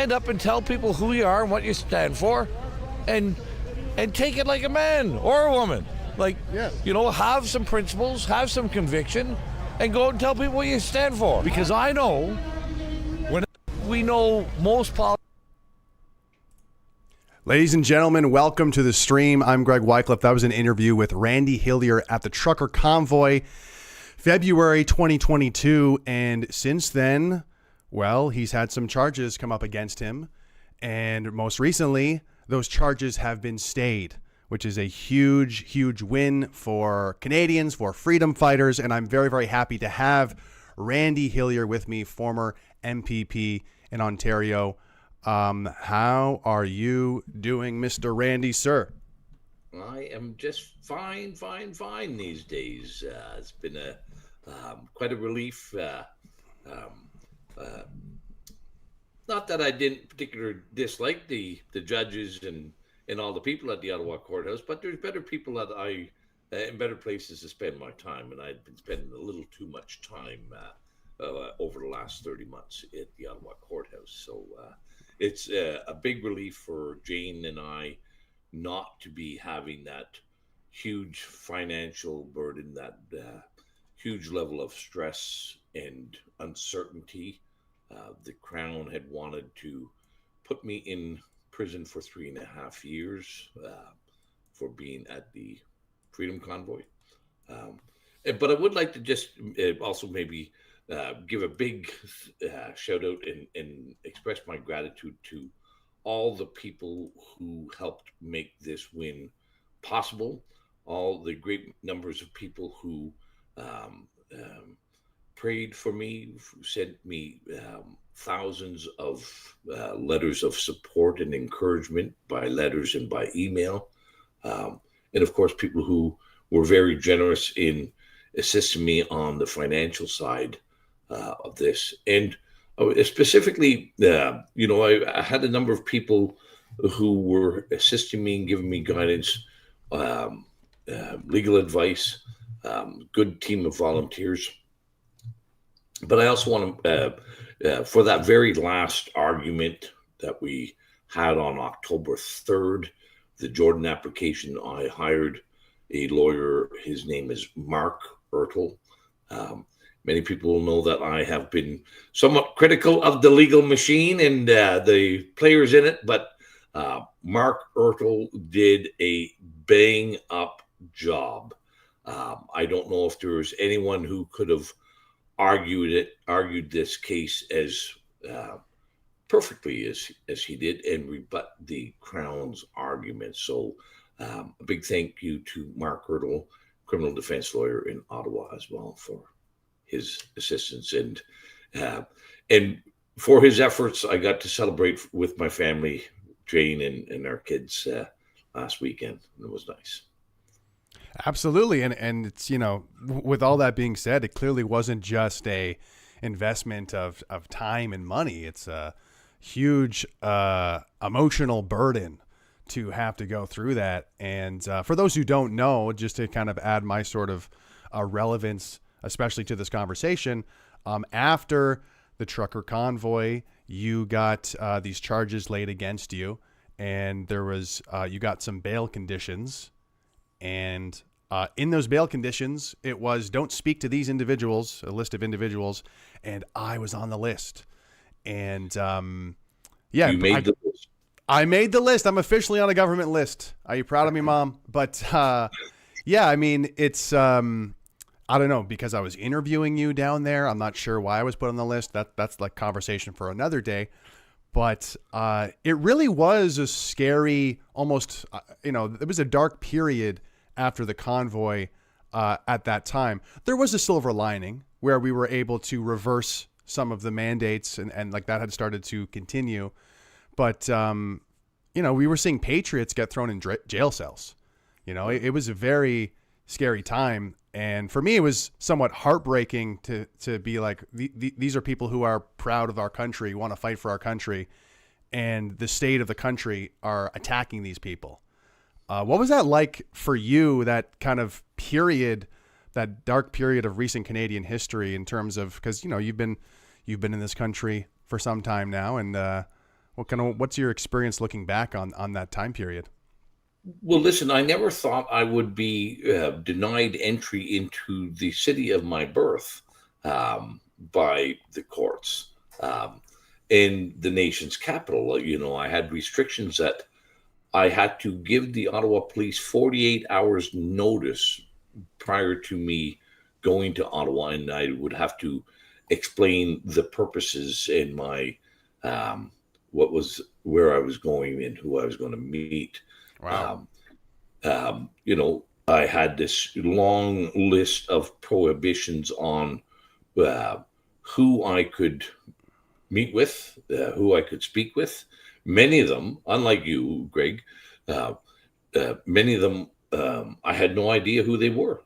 stand up and tell people who you are and what you stand for, and take it like a man or a woman. Like, have some principles, have some conviction, and go out and tell people what you stand for. Because I know when we know most politics. Ladies and gentlemen, welcome to the stream. I'm Greg Wycliffe. That was an interview with Randy Hillier at the Trucker Convoy, February 2022. And since then, well, he's had some charges come up against him. And most recently, those charges have been stayed, which is a huge, huge win for Canadians, for freedom fighters. And I'm very, very happy to have Randy Hillier with me, former MPP in Ontario. How are you doing, Mr. Randy, sir? I am just fine these days. It's been quite a relief. Not that I didn't particularly dislike the judges and all the people at the Ottawa courthouse, but there's better people that in better places to spend my time, and I'd been spending a little too much time over the last 30 months at the Ottawa courthouse. So it's a big relief for Jane and I not to be having that huge financial burden, that huge level of stress and uncertainty. The Crown had wanted to put me in prison for 3.5 years for being at the Freedom Convoy. But I would like to just also maybe give a big shout out and express my gratitude to all the people who helped make this win possible, all the great numbers of people who prayed for me, sent me thousands of letters of support and encouragement by letters and by email. And of course, people who were very generous in assisting me on the financial side of this. And specifically, I had a number of people who were assisting me and giving me guidance, legal advice, good team of volunteers. But I also want to, for that very last argument that we had on October 3rd, the Jordan application, I hired a lawyer. His name is Mark Ertel. Many people will know that I have been somewhat critical of the legal machine and the players in it, but Mark Ertel did a bang up job. I don't know if there was anyone who could have argued this case as perfectly as he did and rebut the Crown's arguments. So a big thank you to Mark Ertel, criminal defense lawyer in Ottawa, as well, for his assistance and for his efforts. I got to celebrate with my family, Jane and our kids last weekend. It was nice. Absolutely. And it's, with all that being said, it clearly wasn't just a investment of time and money. It's a huge emotional burden to have to go through that. And for those who don't know, just to kind of add my sort of relevance, especially to this conversation, after the Trucker Convoy, you got these charges laid against you, and there was you got some bail conditions. And in those bail conditions, it was don't speak to these individuals, a list of individuals, and I was on the list. And you made the list. I made the list. I'm officially on a government list. Are you proud of me, Mom? But yeah, I mean, it's I don't know, because I was interviewing you down there. I'm not sure why I was put on the list. That's like conversation for another day. But it really was a scary, almost, it was a dark period after the convoy at that time. There was a silver lining where we were able to reverse some of the mandates and like that had started to continue. But, we were seeing patriots get thrown in jail cells. It was a very scary time. And for me, it was somewhat heartbreaking to be like, these are people who are proud of our country, want to fight for our country, and the state of the country are attacking these people. What was that like for you, that kind of period, that dark period of recent Canadian history in terms of, because, you've been in this country for some time now. And What's your experience looking back on that time period? Well, listen, I never thought I would be denied entry into the city of my birth by the courts in the nation's capital. You know, I had restrictions that I had to give the Ottawa police 48 hours notice prior to me going to Ottawa, and I would have to explain the purposes and my where I was going and who I was going to meet. Wow. You know, I had this long list of prohibitions on who I could meet with, who I could speak with. Many of them, unlike you, Greg, many of them, I had no idea who they were.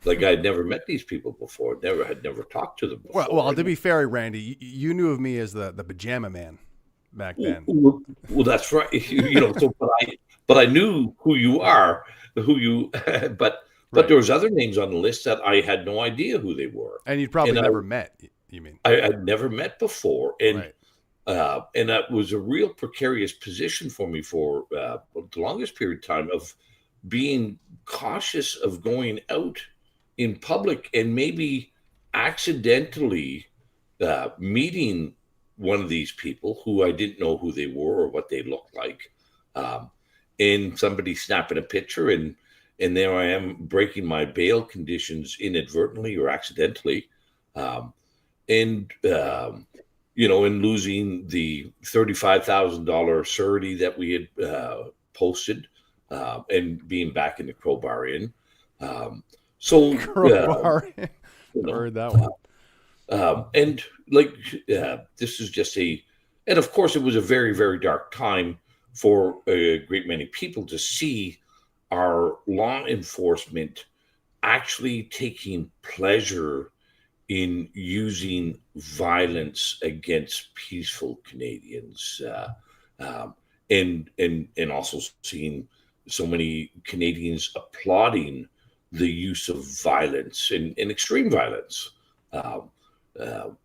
Like I had never met these people before. Had never talked to them before. Well, to be fair, Randy, you knew of me as the pajama man back then. Well, that's right. You know, so, but I knew who you are, but there was other names on the list that I had no idea who they were. And you'd probably never met. You mean? I'd never met before, and right. And that was a real precarious position for me for the longest period of time of being cautious of going out in public and maybe accidentally meeting one of these people who I didn't know who they were or what they looked like, and somebody snapping a picture, and there I am breaking my bail conditions inadvertently or accidentally, and you know, and losing the $35,000 surety that we had posted, and being back in the Crowbar Inn. Crowbar Inn. You know, heard that one. And like, this is just and of course it was a very, very dark time for a great many people to see our law enforcement actually taking pleasure in using violence against peaceful Canadians, and also seeing so many Canadians applauding the use of violence and extreme violence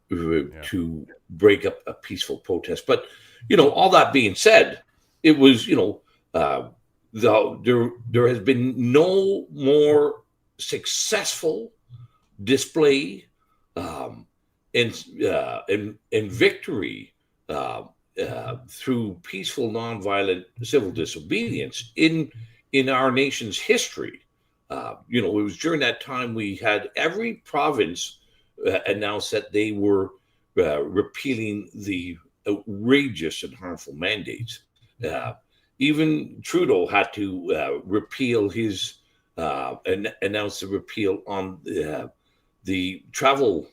to break up a peaceful protest. But, you know, all that being said, it was, you know, there has been no more successful display and victory through peaceful, nonviolent civil disobedience in our nation's history. You know, it was during that time we had every province announced that they were repealing the outrageous and harmful mandates. Even Trudeau had to repeal his and announce the repeal on the travel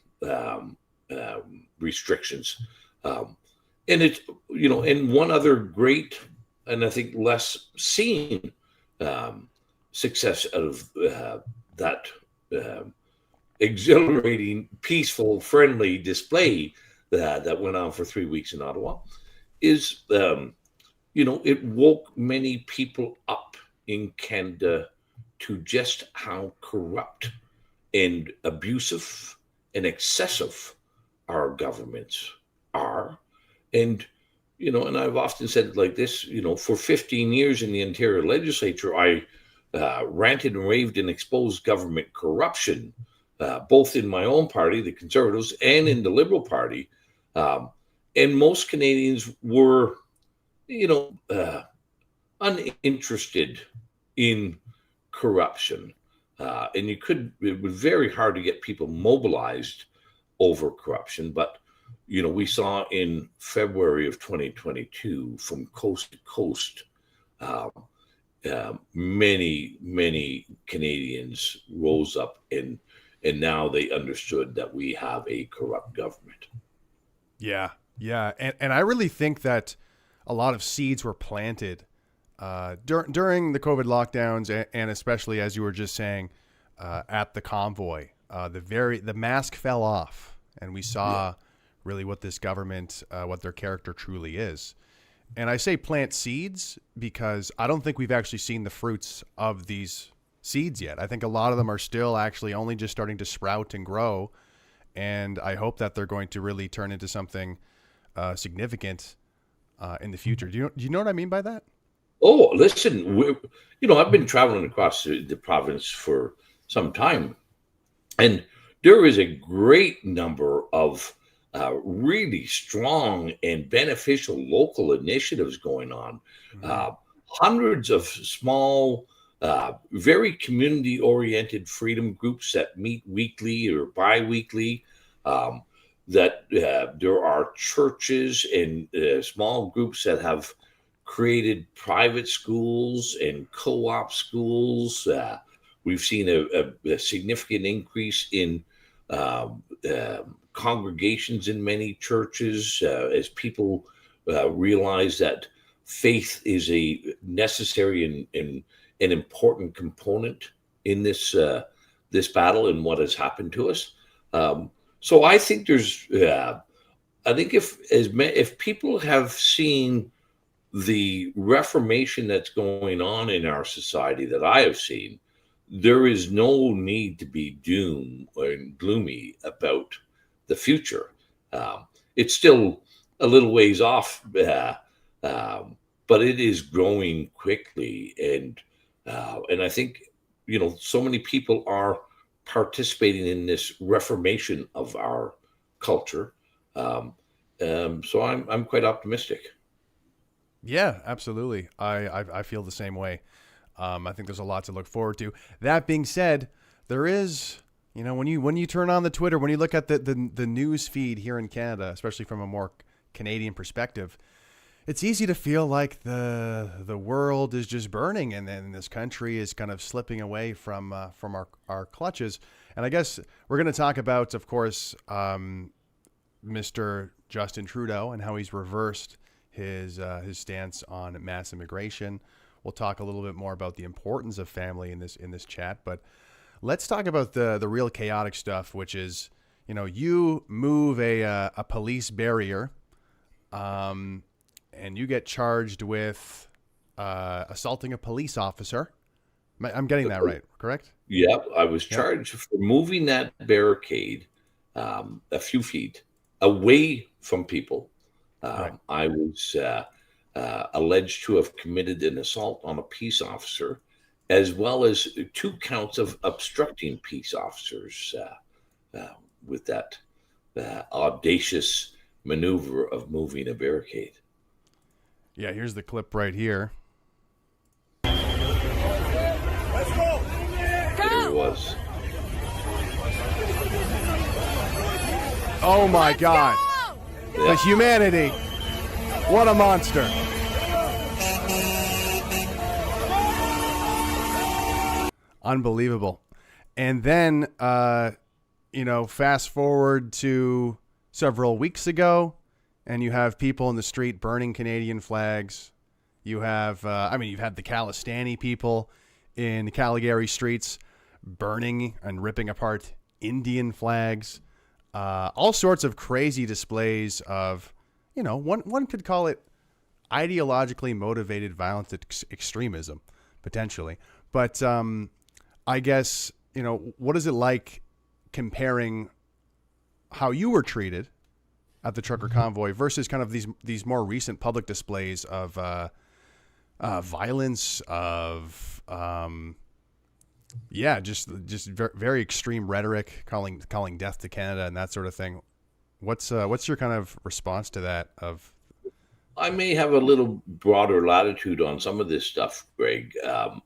restrictions. And it's, you know, and one other great and I think less seen success out of that exhilarating, peaceful, friendly display that went on for 3 weeks in Ottawa is, you know, it woke many people up in Canada to just how corrupt and abusive and excessive our governments are. And, you know, and I've often said it like this, you know, for 15 years in the Ontario legislature, I ranted and raved and exposed government corruption, both in my own party, the Conservatives, and in the Liberal Party. And most Canadians were, you know, uninterested in corruption. And it was very hard to get people mobilized over corruption. But, you know, we saw in February of 2022, from coast to coast, many Canadians rose up and now they understood that we have a corrupt government. Yeah. And I really think that a lot of seeds were planted during the COVID lockdowns, and especially, as you were just saying, at the convoy. The mask fell off, and we saw really what this government, what their character truly is. And I say plant seeds because I don't think we've actually seen the fruits of these seeds yet. I think a lot of them are still actually only just starting to sprout and grow. And I hope that they're going to really turn into something significant in the future. Do you know what I mean by that? Oh, listen, I've been traveling across the province for some time, and there is a great number of really strong and beneficial local initiatives going on. Mm-hmm. Hundreds of small, very community-oriented freedom groups that meet weekly or bi-weekly. That there are churches and small groups that have created private schools and co-op schools. We've seen a significant increase in congregations in many churches as people realize that faith is a necessary and an important component in this battle and what has happened to us. So I think I think if people have seen the reformation that's going on in our society that I have seen, there is no need to be doom or gloomy about the future. It's still a little ways off, but it is growing quickly, and I think so many people are participating in this reformation of our culture. So I'm quite optimistic. Yeah, absolutely. I feel the same way. I think there's a lot to look forward to. That being said, there is, when you turn on the Twitter, when you look at the news feed here in Canada, especially from a more Canadian perspective, it's easy to feel like the world is just burning, and then this country is kind of slipping away from our clutches. And I guess we're going to talk about, of course, Mr. Justin Trudeau and how he's reversed his stance on mass immigration. We'll talk a little bit more about the importance of family in this chat, but let's talk about the real chaotic stuff, which is, you move a police barrier, and you get charged with assaulting a police officer. I'm getting that right, correct? Yeah, I was charged for moving that barricade a few feet away from people. Right. I was alleged to have committed an assault on a peace officer, as well as 2 counts of obstructing peace officers with that audacious maneuver of moving a barricade. Yeah, here's the clip right here. Let's go. There it was. Oh my God. The humanity. What a monster. Unbelievable. And then, fast forward to several weeks ago, and you have people in the street burning Canadian flags. You have, you've had the Kalistani people in Calgary streets burning and ripping apart Indian flags. All sorts of crazy displays of, one could call it ideologically motivated violent extremism, potentially. But I guess, what is it like comparing how you were treated at the Trucker Convoy versus kind of these more recent public displays of violence, of just very extreme rhetoric, calling death to Canada and that sort of thing. What's your kind of response to that? I may have a little broader latitude on some of this stuff, Greg. I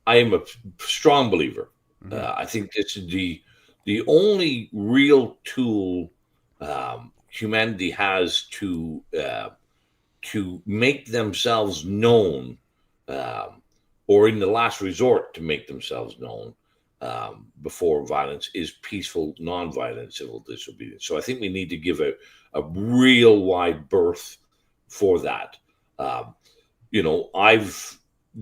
am a strong believer. I think this is the only real tool humanity has to make themselves known, or in the last resort to make themselves known before violence, is peaceful, nonviolent civil disobedience. So I think we need to give a real wide berth for that. The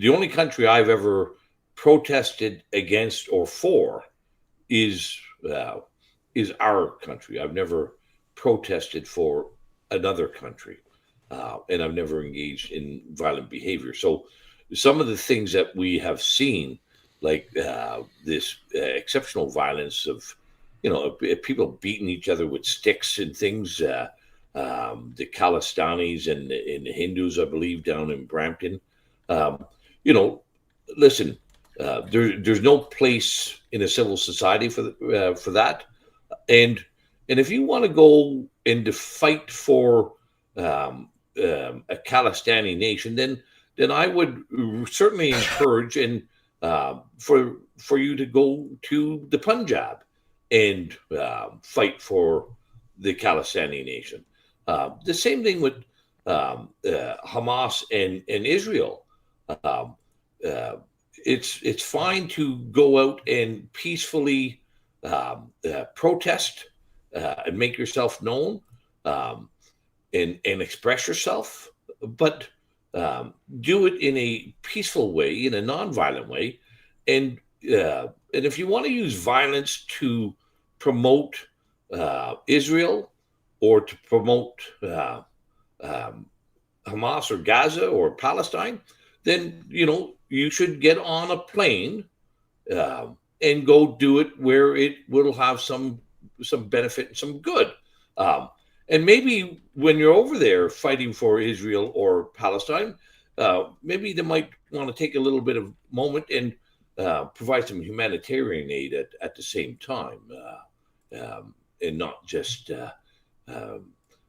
only country I've ever protested against or for is our country. I've never protested for another country, and I've never engaged in violent behavior. So some of the things that we have seen, like this exceptional violence of, people beating each other with sticks and things, the Khalistanis and the Hindus, I believe, down in Brampton. Listen, there's no place in a civil society for that, and if you want to go and to fight for a Khalistani nation, then I would certainly encourage and for you to go to the Punjab and fight for the Khalistani nation. The same thing with Hamas and Israel. It's fine to go out and peacefully protest and make yourself known and express yourself, but do it in a peaceful way, in a nonviolent way, and if you want to use violence to promote Israel or to promote Hamas or Gaza or Palestine, then you should get on a plane and go do it where it will have some benefit and some good. And maybe when you're over there fighting for Israel or Palestine, maybe they might want to take a little bit of moment and provide some humanitarian aid at the same time, and not just.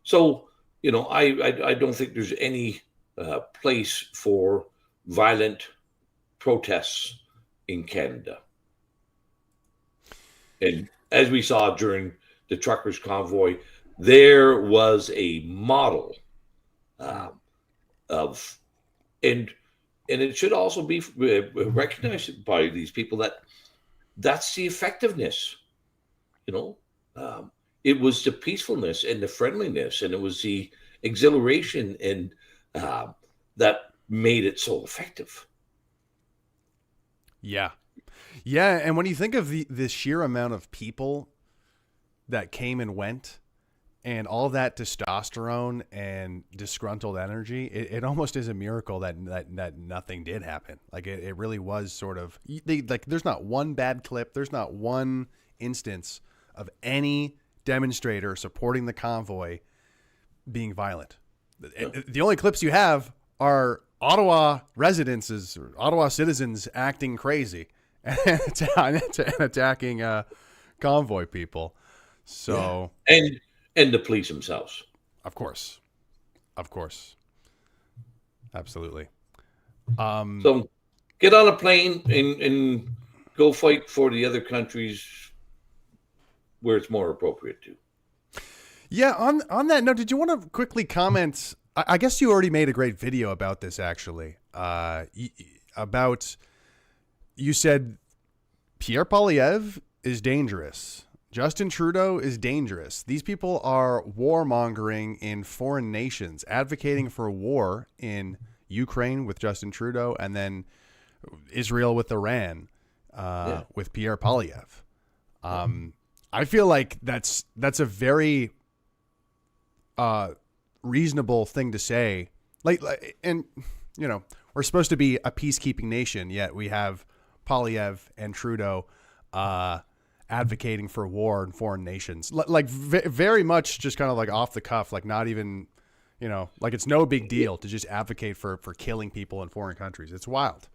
So I don't think there's any place for violent protests in Canada. And as we saw during the Truckers Convoy, there was a model of, and it should also be recognized by these people that that's the effectiveness. It was the peacefulness and the friendliness, and it was the exhilaration and that made it so effective. Yeah. And when you think of the sheer amount of people that came and went, and all that testosterone and disgruntled energy, it almost is a miracle that nothing did happen. Like it really was sort of there's not one bad clip. There's not one instance of any demonstrator supporting the convoy being violent. The only clips you have are Ottawa residences or Ottawa citizens acting crazy and attacking convoy people. So and the police themselves. Of course. Absolutely. So get on a plane and go fight for the other countries where it's more appropriate to. Yeah. On that note, did you want to quickly comment? I guess you already made a great video about this, actually. You said Pierre Poilievre is dangerous. Justin Trudeau is dangerous. These people are warmongering in foreign nations, advocating for war in Ukraine with Justin Trudeau, and then Israel with Iran with Pierre Poilievre. I feel like that's a very reasonable thing to say. And we're supposed to be a peacekeeping nation, yet we have Poilievre and Trudeau advocating for war in foreign nations, very much just kind of like off the cuff, like not even, like it's no big deal to just advocate for killing people in foreign countries. It's wild.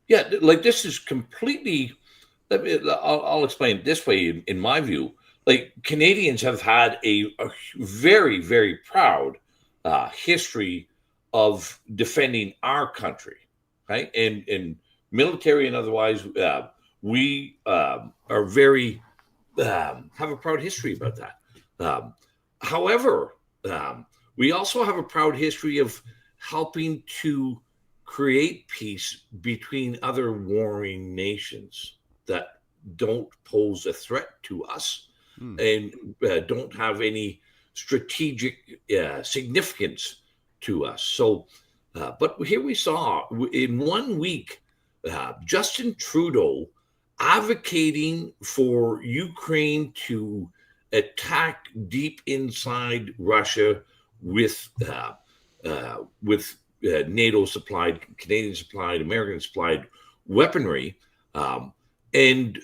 Yeah, like this is completely. I'll explain it this way. In my view, like Canadians have had a very, very proud history of defending our country, right? And military and otherwise. We are very have a proud history about that. However, we also have a proud history of helping to create peace between other warring nations that don't pose a threat to us and don't have any strategic significance to us. So, but here we saw in 1 week, Justin Trudeau advocating for Ukraine to attack deep inside Russia with NATO supplied, Canadian supplied, American supplied weaponry, and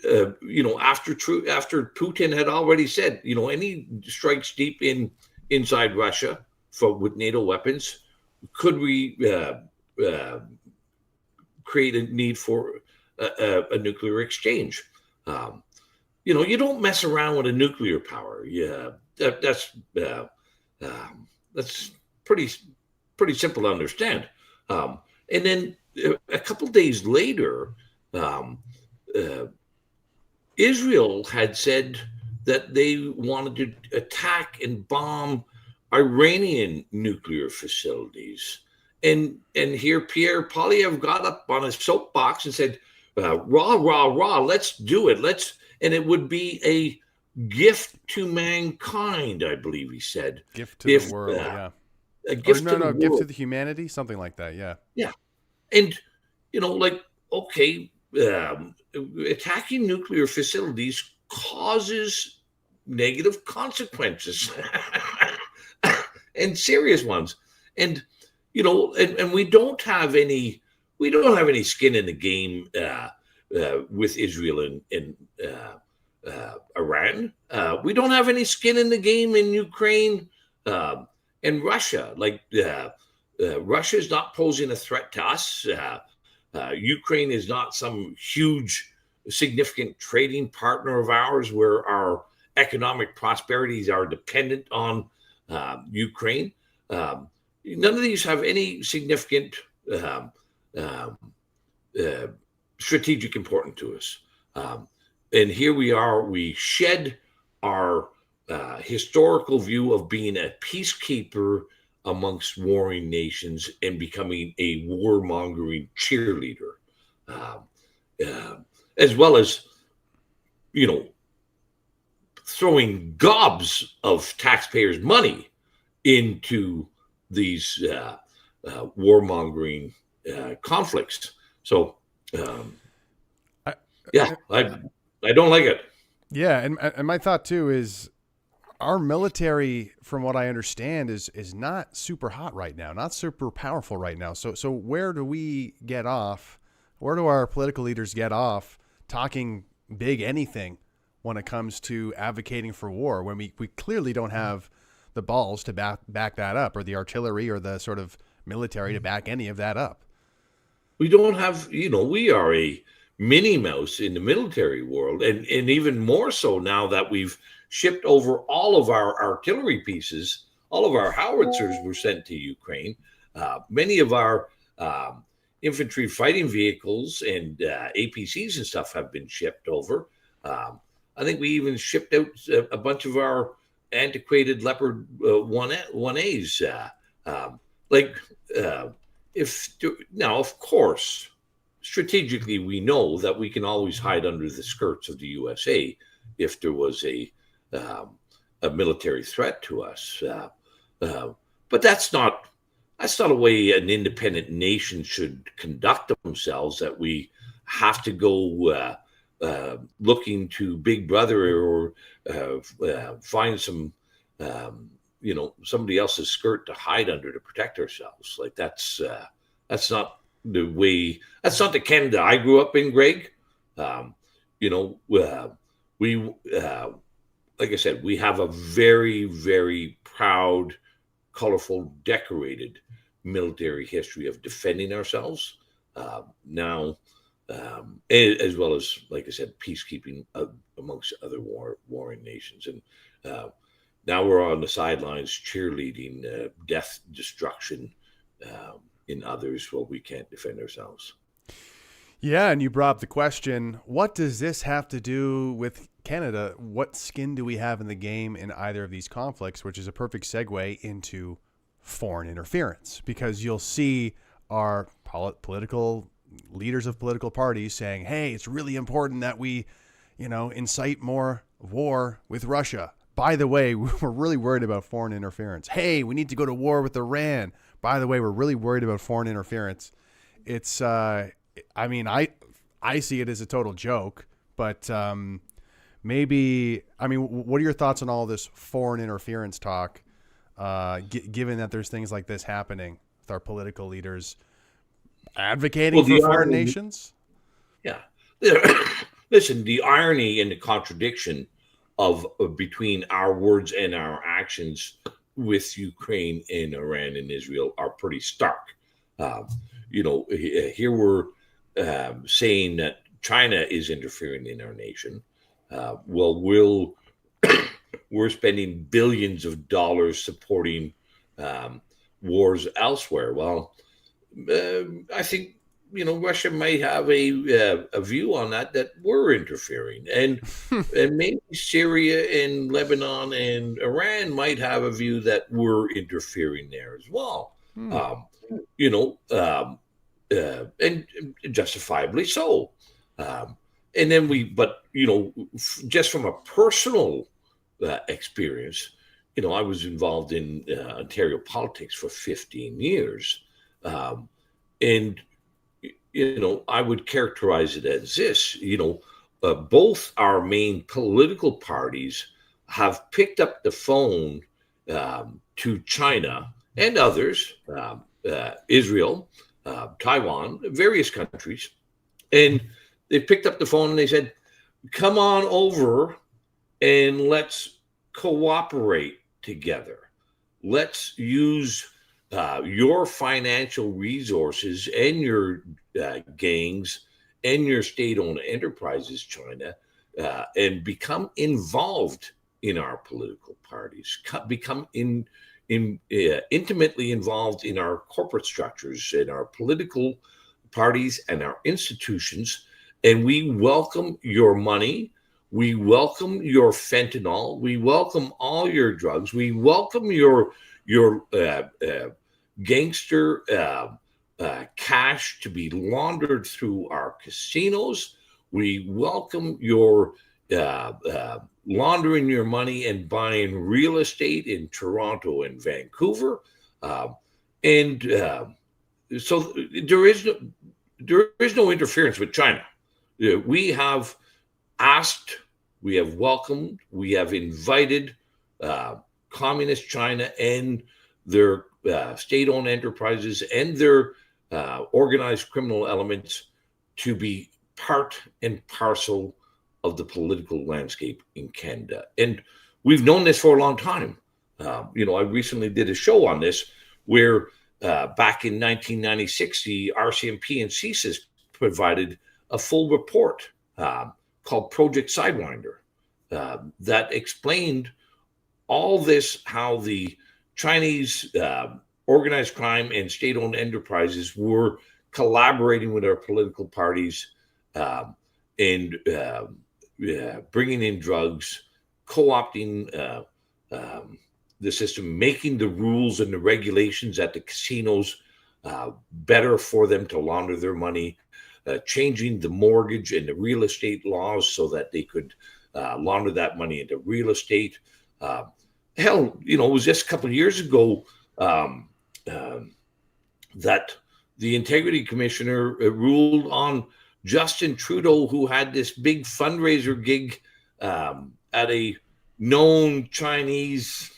after Putin had already said, any strikes deep inside Russia with NATO weapons? Could we create a need for a nuclear exchange? You don't mess around with a nuclear power. Yeah, that's pretty simple to understand. And then a couple days later, Israel had said that they wanted to attack and bomb Iranian nuclear facilities. And here Pierre Poilievre got up on his soapbox and said, rah, let's do it. And it would be a gift to mankind, I believe he said. Gift to the world, yeah. A gift to the world. Gift to the humanity, something like that, yeah. Yeah. And, okay, attacking nuclear facilities causes negative consequences and serious ones. And, and we don't have any skin in the game with Israel and Iran. We don't have any skin in the game in Ukraine and Russia. Russia is not posing a threat to us. Ukraine is not some huge, significant trading partner of ours where our economic prosperities are dependent on Ukraine. None of these have any significant strategic importance to us. And here we are, we shed our historical view of being a peacekeeper amongst warring nations and becoming a warmongering cheerleader, as well as, throwing gobs of taxpayers' money into these warmongering conflicts. So, I don't like it. Yeah, and my thought too is our military, from what I understand, is not super hot right now, not super powerful right now. So where do we get off? Where do our political leaders get off talking big anything when it comes to advocating for war, when we clearly don't have the balls to back that up, or the artillery or the sort of military to back any of that up? We don't have, we are a Minnie Mouse in the military world, and even more so now that we've shipped over all of our artillery pieces. All of our howitzers were sent to Ukraine. Many of our infantry fighting vehicles and APCs and stuff have been shipped over. I think we even shipped out a bunch of our antiquated Leopard 1As. Now, of course, strategically, we know that we can always hide under the skirts of the USA if there was a military threat to us. But that's not a way an independent nation should conduct themselves, that we have to go looking to Big Brother or find some somebody else's skirt to hide under to protect ourselves. That's not the way. That's not the Canada I grew up in, Greg. We like I said, we have a very, very proud, colorful, decorated military history of defending ourselves now, as well as, like I said, peacekeeping amongst other warring nations. And now we're on the sidelines cheerleading death, destruction in others while we can't defend ourselves. Yeah, and you brought up the question, what does this have to do with Canada? What skin do we have in the game in either of these conflicts, which is a perfect segue into foreign interference, because you'll see our political leaders of political parties saying, hey, it's really important that we, incite more war with Russia. By the way, we're really worried about foreign interference. Hey, we need to go to war with Iran. By the way, we're really worried about foreign interference. It's, I see it as a total joke, but maybe, what are your thoughts on all this foreign interference talk, given that there's things like this happening with our political leaders advocating for foreign nations? Yeah. Listen, the irony and the contradiction of between our words and our actions with Ukraine and Iran and Israel are pretty stark. Here we're saying that China is interfering in our nation. We're spending billions of dollars supporting wars elsewhere. Well, I think Russia might have a view on that we're interfering, and maybe Syria and Lebanon and Iran might have a view that we're interfering there as well. And justifiably so. And then just from a personal experience, I was involved in Ontario politics for 15 years. And I would characterize it as this, both our main political parties have picked up the phone to China and others, Israel, Taiwan, various countries, and they picked up the phone and they said, come on over and let's cooperate together. Let's use your financial resources and your gangs and your state-owned enterprises, China, and become involved in our political parties, become intimately involved in our corporate structures, in our political parties and our institutions. And we welcome your money. We welcome your fentanyl. We welcome all your drugs. We welcome your gangster cash to be laundered through our casinos. We welcome your laundering your money and buying real estate in Toronto and Vancouver. So there is no interference with China. We have asked, we have welcomed, we have invited communist China and their state-owned enterprises and their organized criminal elements to be part and parcel of the political landscape in Canada. And we've known this for a long time. I recently did a show on this where back in 1996, the RCMP and CSIS provided a full report called Project Sidewinder that explained all this, how the Chinese organized crime and state-owned enterprises were collaborating with our political parties and bringing in drugs, co-opting the system, making the rules and the regulations at the casinos better for them to launder their money, changing the mortgage and the real estate laws so that they could launder that money into real estate. It was just a couple of years ago that the Integrity Commissioner ruled on Justin Trudeau, who had this big fundraiser gig at a known Chinese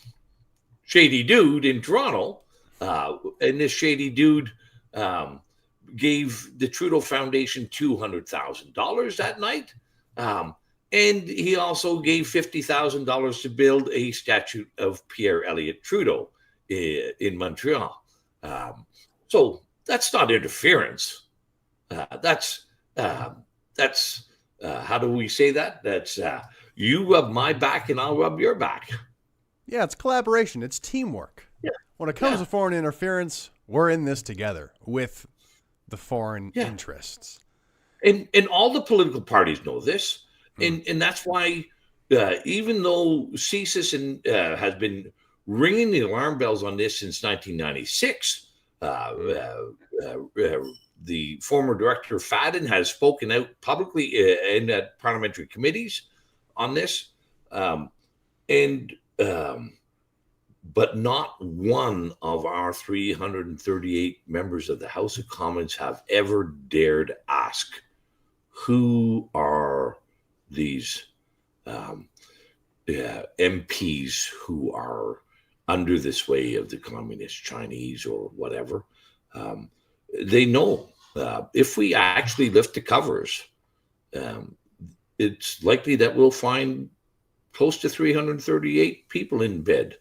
shady dude in Toronto. And this shady dude gave the Trudeau Foundation $200,000 that night. And he also gave $50,000 to build a statue of Pierre Elliott Trudeau in Montreal. So that's not interference. That's how do we say that? That's you rub my back and I'll rub your back. Yeah, it's collaboration. It's teamwork. Yeah. When it comes to foreign interference, we're in this together with the foreign interests. And all the political parties know this. And that's why even though CSIS has been ringing the alarm bells on this since 1996, the former director Fadden has spoken out publicly in parliamentary committees on this, but not one of our 338 members of the House of Commons have ever dared ask, who are these MPs who are under the sway of the communist Chinese or whatever. They know if we actually lift the covers, it's likely that we'll find close to 338 people in bed.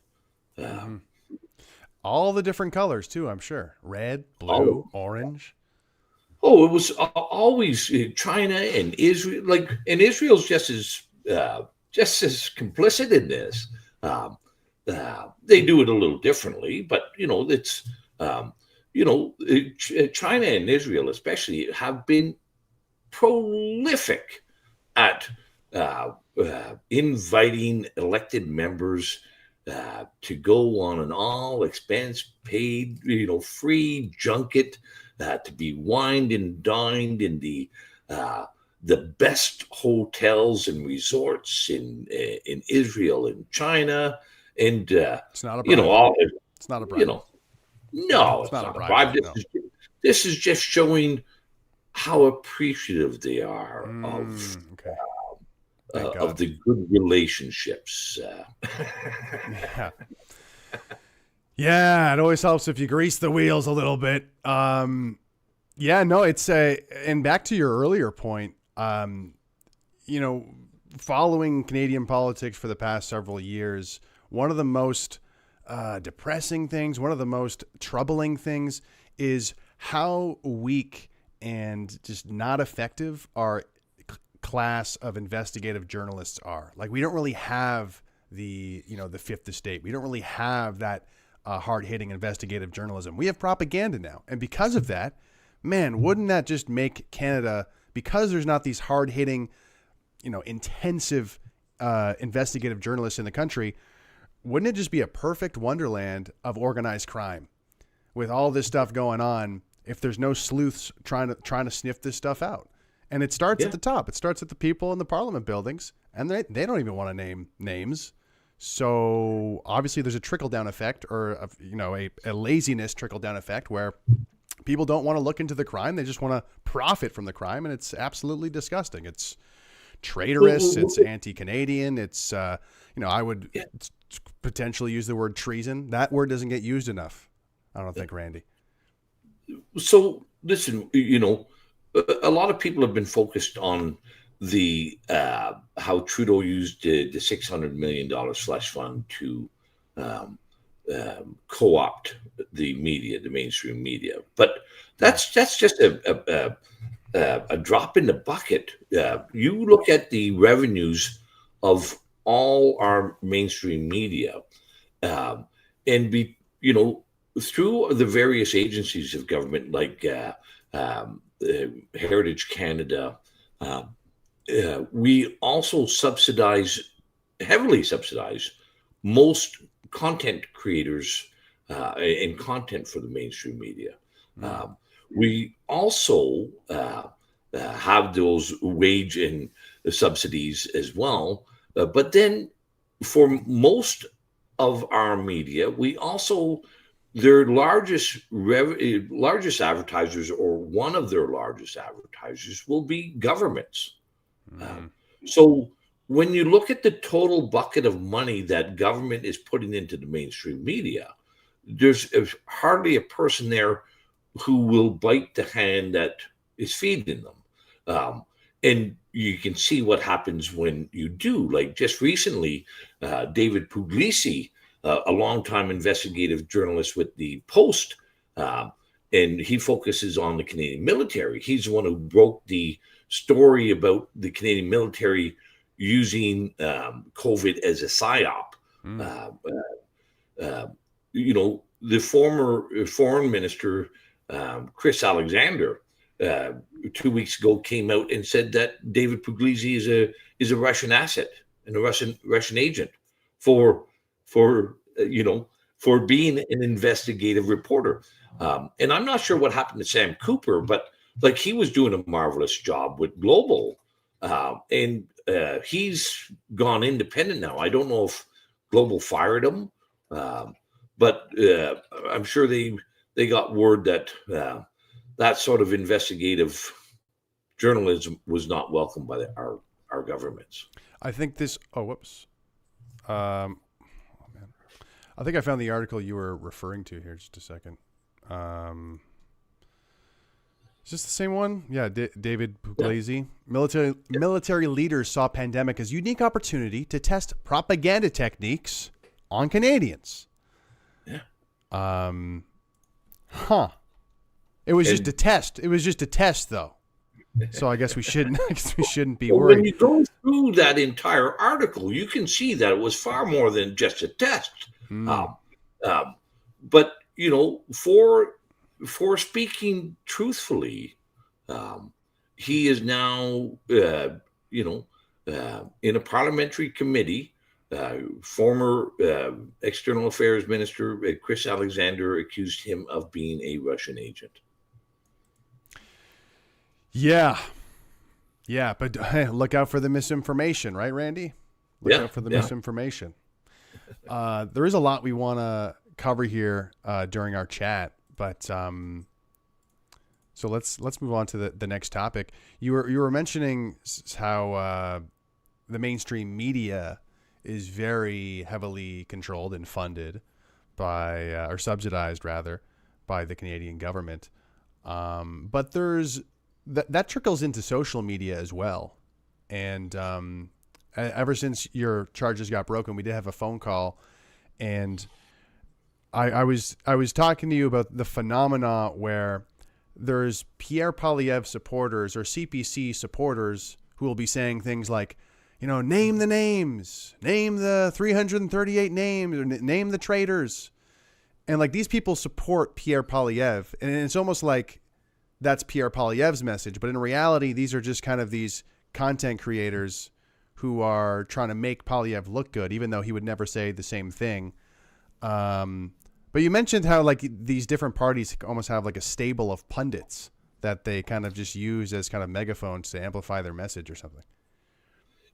All the different colors too, I'm sure. Red, blue, orange. Oh, it was always China and Israel. And Israel's just as complicit in this. They do it a little differently, but it's China and Israel especially have been prolific at inviting elected members to go on an all expense paid, free junket to be wined and dined in the best hotels and resorts in Israel and China, and it's not a bribe. It's not a bribe. No, it's not a bribe. This is just showing how appreciative they are of the good relationships. Yeah, it always helps if you grease the wheels a little bit. It's and back to your earlier point, following Canadian politics for the past several years, one of the most depressing things, one of the most troubling things is how weak and just not effective our class of investigative journalists are. Like, we don't really have the fifth estate. We don't really have that hard-hitting investigative journalism. We have propaganda now. And because of that, man, wouldn't that just make Canada, because there's not these hard-hitting, intensive investigative journalists in the country, wouldn't it just be a perfect wonderland of organized crime with all this stuff going on if there's no sleuths trying to sniff this stuff out? And it starts at the top. It starts at the people in the Parliament buildings, and they don't even want to name names. So obviously there's a trickle-down effect, or a laziness trickle-down effect, where people don't want to look into the crime. They just want to profit from the crime, and it's absolutely disgusting. It's traitorous. It's anti-Canadian. It's I would potentially use the word treason. That word doesn't get used enough, I don't think, Randy. So listen, a lot of people have been focused on the how Trudeau used the $600 million slush fund to co-opt the media, the mainstream media. But that's just a drop in the bucket. You look at the revenues of all our mainstream media, and through the various agencies of government like Heritage Canada, we also heavily subsidize most content creators and content for the mainstream media. We also have those wage and subsidies as well. But then for most of our media, we also, their largest advertisers, or one of their largest advertisers, will be governments. So when you look at the total bucket of money that government is putting into the mainstream media, there's hardly a person there who will bite the hand that is feeding them. And you can see what happens when you do. Like just recently, David Puglisi, a longtime investigative journalist with the Post, and he focuses on the Canadian military. He's the one who broke the story about the Canadian military using COVID as a psyop. The former foreign minister, Chris Alexander, 2 weeks ago came out and said that David Puglisi is a Russian asset and a Russian agent for being an investigative reporter. And I'm not sure what happened to Sam Cooper, but like he was doing a marvelous job with Global, and he's gone independent now. I don't know if Global fired him, but I'm sure they got word that that sort of investigative journalism was not welcomed by our governments. I think this. Oh, whoops. I think I found the article you were referring to here. Just a second. Is this the same one? Yeah, David Puglisi. Yeah. Military leaders saw pandemic as unique opportunity to test propaganda techniques on Canadians. Yeah. Huh. It was just a test. It was just a test, though. So I guess we shouldn't. I guess we shouldn't be worried. When you go through that entire article, you can see that it was far more than just a test. But for speaking truthfully, he is now in a parliamentary committee. Former External Affairs Minister Chris Alexander accused him of being a Russian agent. Yeah, but hey, look out for the misinformation, right, Randy? Look out for the misinformation. There is a lot we want to cover here during our chat, but so let's move on to the next topic. You were mentioning how the mainstream media is very heavily controlled and funded by or subsidized rather by the Canadian government, but there's that trickles into social media as well. And ever since your charges got broken, we did have a phone call, and I was talking to you about the phenomena where there's Pierre Poilievre supporters or CPC supporters who will be saying things like, name the names, name the 338 names, or name the traitors. And like these people support Pierre Poilievre, and it's almost like that's Pierre Poilievre's message. But in reality, these are just kind of these content creators who are trying to make Poilievre look good, even though he would never say the same thing. But you mentioned how like these different parties almost have like a stable of pundits that they kind of just use as kind of megaphones to amplify their message or something.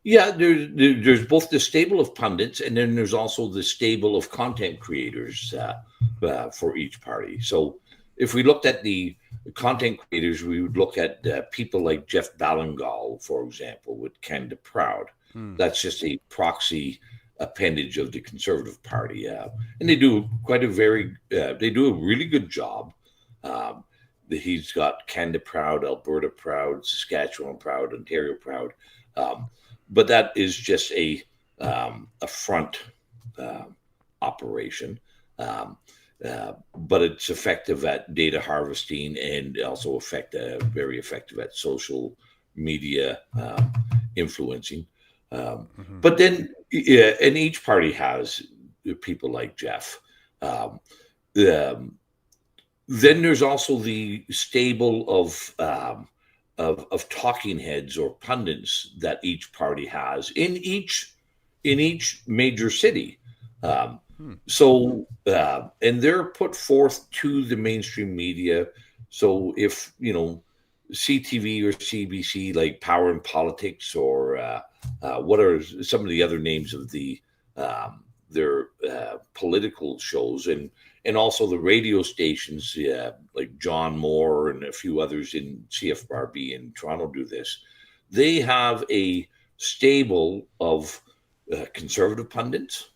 Yeah, there's both the stable of pundits, and then there's also the stable of content creators for each party. So if we looked at the content creators, we would look at people like Jeff Ballingall, for example, with Canada Proud. That's just a proxy appendage of the Conservative Party, and they do they do a really good job. He's got Canada Proud, Alberta Proud, Saskatchewan Proud, Ontario Proud, but that is just a front operation. But it's effective at data harvesting and also very effective at social media influencing. But then, and each party has people like Jeff. Then there's also the stable of talking heads or pundits that each party has in each major city. So, and they're put forth to the mainstream media. So if, CTV or CBC, like Power and Politics, or what are some of the other names of their political shows, and also the radio stations, like John Moore and a few others in CFRB in Toronto do this. They have a stable of conservative pundits,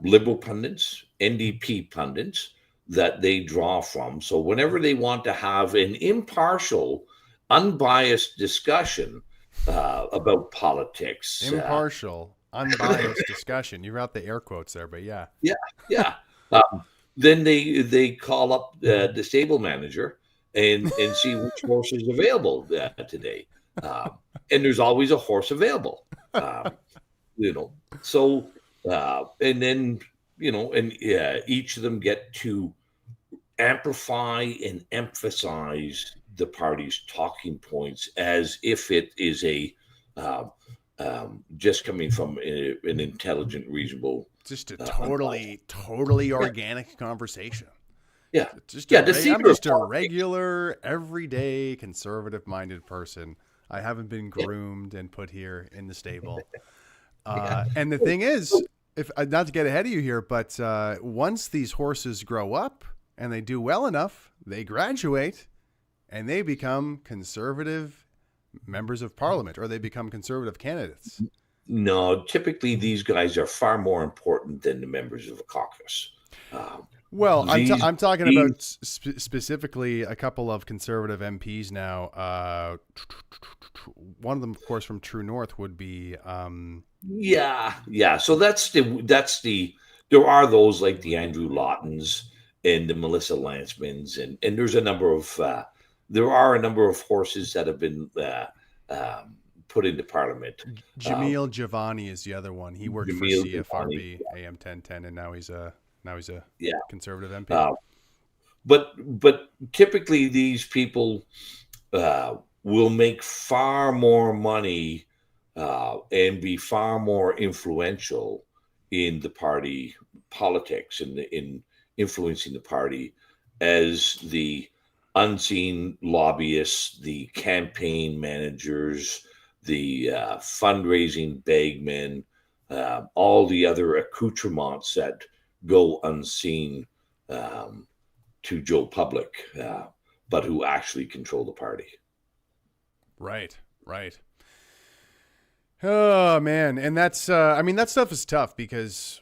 liberal pundits, NDP pundits that they draw from. So whenever they want to have an impartial, unbiased discussion about politics. Impartial, unbiased discussion. You wrote the air quotes there, but yeah. Yeah. Then they call up the stable manager and see which horse is available today. And there's always a horse available, So, and then, each of them get to amplify and emphasize the party's talking points as if it is just coming from an intelligent, reasonable. Just a totally organic conversation. Yeah. I'm just a regular, everyday, conservative-minded person. I haven't been groomed and put here in the stable. And the thing is, if not to get ahead of you here, but once these horses grow up and they do well enough, they graduate and they become conservative members of parliament, or they become conservative candidates. No, typically these guys are far more important than the members of the caucus. Well, I'm talking about specifically a couple of conservative MPs now. One of them, of course, from True North would be. Yeah. So that's the. There are those like the Andrew Laughtons and the Melissa Lancemans, and there's a number of there are a number of horses that have been put into Parliament. Jamil Giovanni is the other one. He worked for Jamil CFRB, AM 1010, and now he's a yeah. conservative MP. But typically these people will make far more money and be far more influential in the party politics and in influencing the party as the unseen lobbyists, the campaign managers, the fundraising bagmen, all the other accoutrements that go unseen to Joe Public, but who actually control the party. Right. Oh man, and that's I mean, that stuff is tough because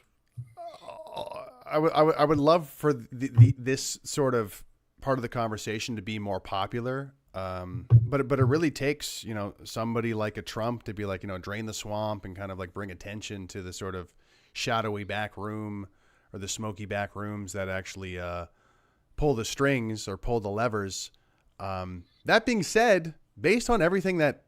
I would love for this sort of part of the conversation to be more popular. But it really takes, somebody like a Trump to be like, drain the swamp and kind of like bring attention to the sort of shadowy back room or the smoky back rooms that actually pull the strings or pull the levers. That being said, based on everything that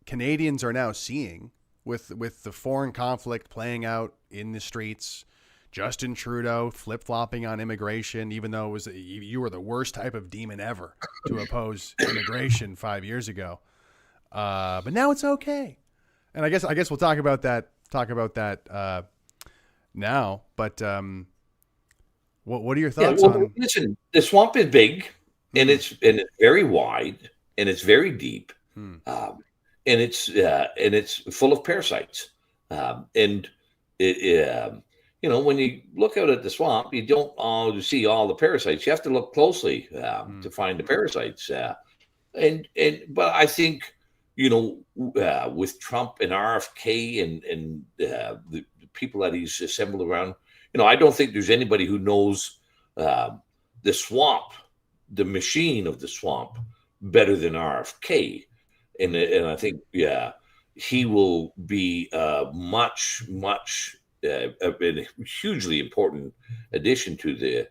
Canadians are now seeing with the foreign conflict playing out in the streets, Justin Trudeau flip-flopping on immigration, even though you were the worst type of demon ever to oppose immigration 5 years ago. But now it's okay. And I guess we'll talk about that now. But what are your thoughts on? Listen, the swamp is big, and it's very wide, and it's very deep, and it's full of parasites, and it. When you look out at the swamp, you don't see all the parasites. You have to look closely to find the parasites. But I think, with Trump and RFK and the people that he's assembled around, I don't think there's anybody who knows the swamp, the machine of the swamp, better than RFK. And I think, he will be much a hugely important addition to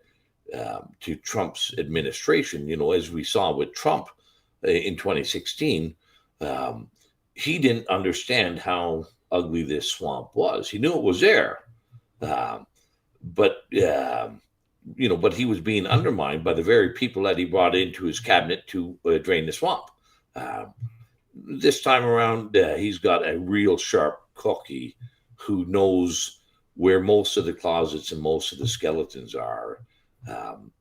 Trump's administration. As we saw with Trump in 2016, he didn't understand how ugly this swamp was. He knew it was there, but he was being undermined by the very people that he brought into his cabinet to drain the swamp. This time around, he's got a real sharp cookie who knows where most of the closets and most of the skeletons are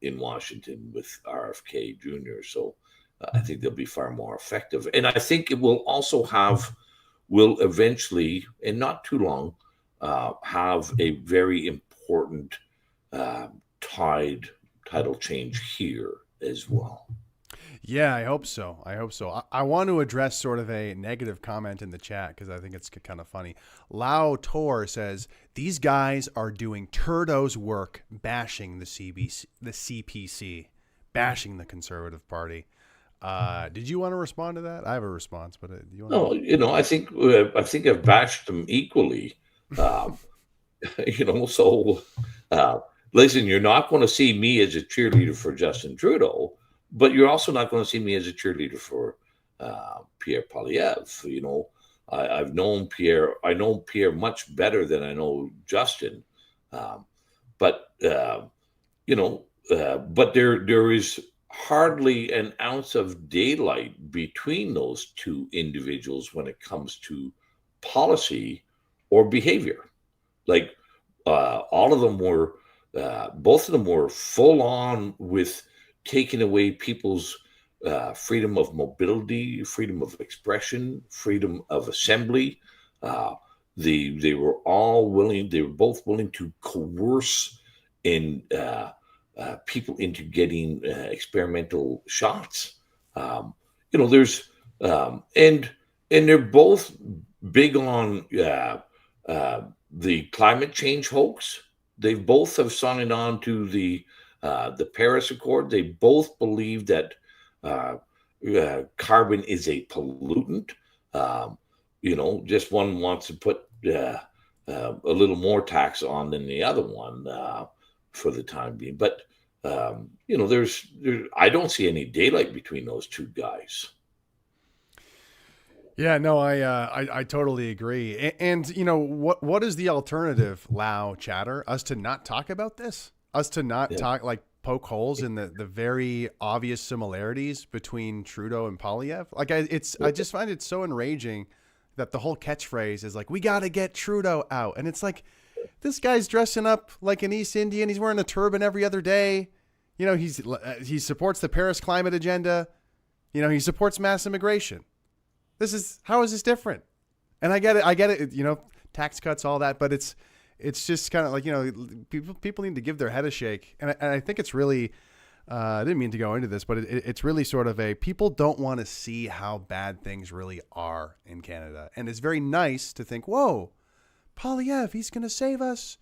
in Washington with RFK Jr. So I think they'll be far more effective. And I think it will also will eventually, and not too long, have a very important title change here as well. Yeah, I hope so. I want to address sort of a negative comment in the chat because I think it's kind of funny. Lao Tor says, these guys are doing Turdo's work bashing the CPC, bashing the Conservative Party. Did you want to respond to that? I have a response, but do you want to... No, I think I've bashed them equally. So listen, you're not going to see me as a cheerleader for Justin Trudeau, but you're also not going to see me as a cheerleader for Pierre Poilievre. I've known Pierre. I know Pierre much better than I know Justin. But there is hardly an ounce of daylight between those two individuals when it comes to policy or behavior. Like both of them were full on with taking away people's freedom of mobility, freedom of expression, freedom of assembly. They were both willing to coerce people into getting experimental shots. And they're both big on the climate change hoax. They both have signed on to the Paris Accord. They both believe that carbon is a pollutant. Just one wants to put a little more tax on than the other one for the time being. But I don't see any daylight between those two guys. Yeah, no, I totally agree. And what is the alternative, Lao Chatter? Us to not talk about this? Us to not talk, like, poke holes in the very obvious similarities between Trudeau and Poilievre? Like, I just find it so enraging that the whole catchphrase is like, we got to get Trudeau out. And it's like, this guy's dressing up like an East Indian. He's wearing a turban every other day. He supports the Paris climate agenda. He supports mass immigration. How is this different? And I get it, tax cuts, all that, but it's just kind of like, people need to give their head a shake. And I think it's really, I didn't mean to go into this, but it's really sort of people don't want to see how bad things really are in Canada. And it's very nice to think, whoa, Poilievre, he's going to save us.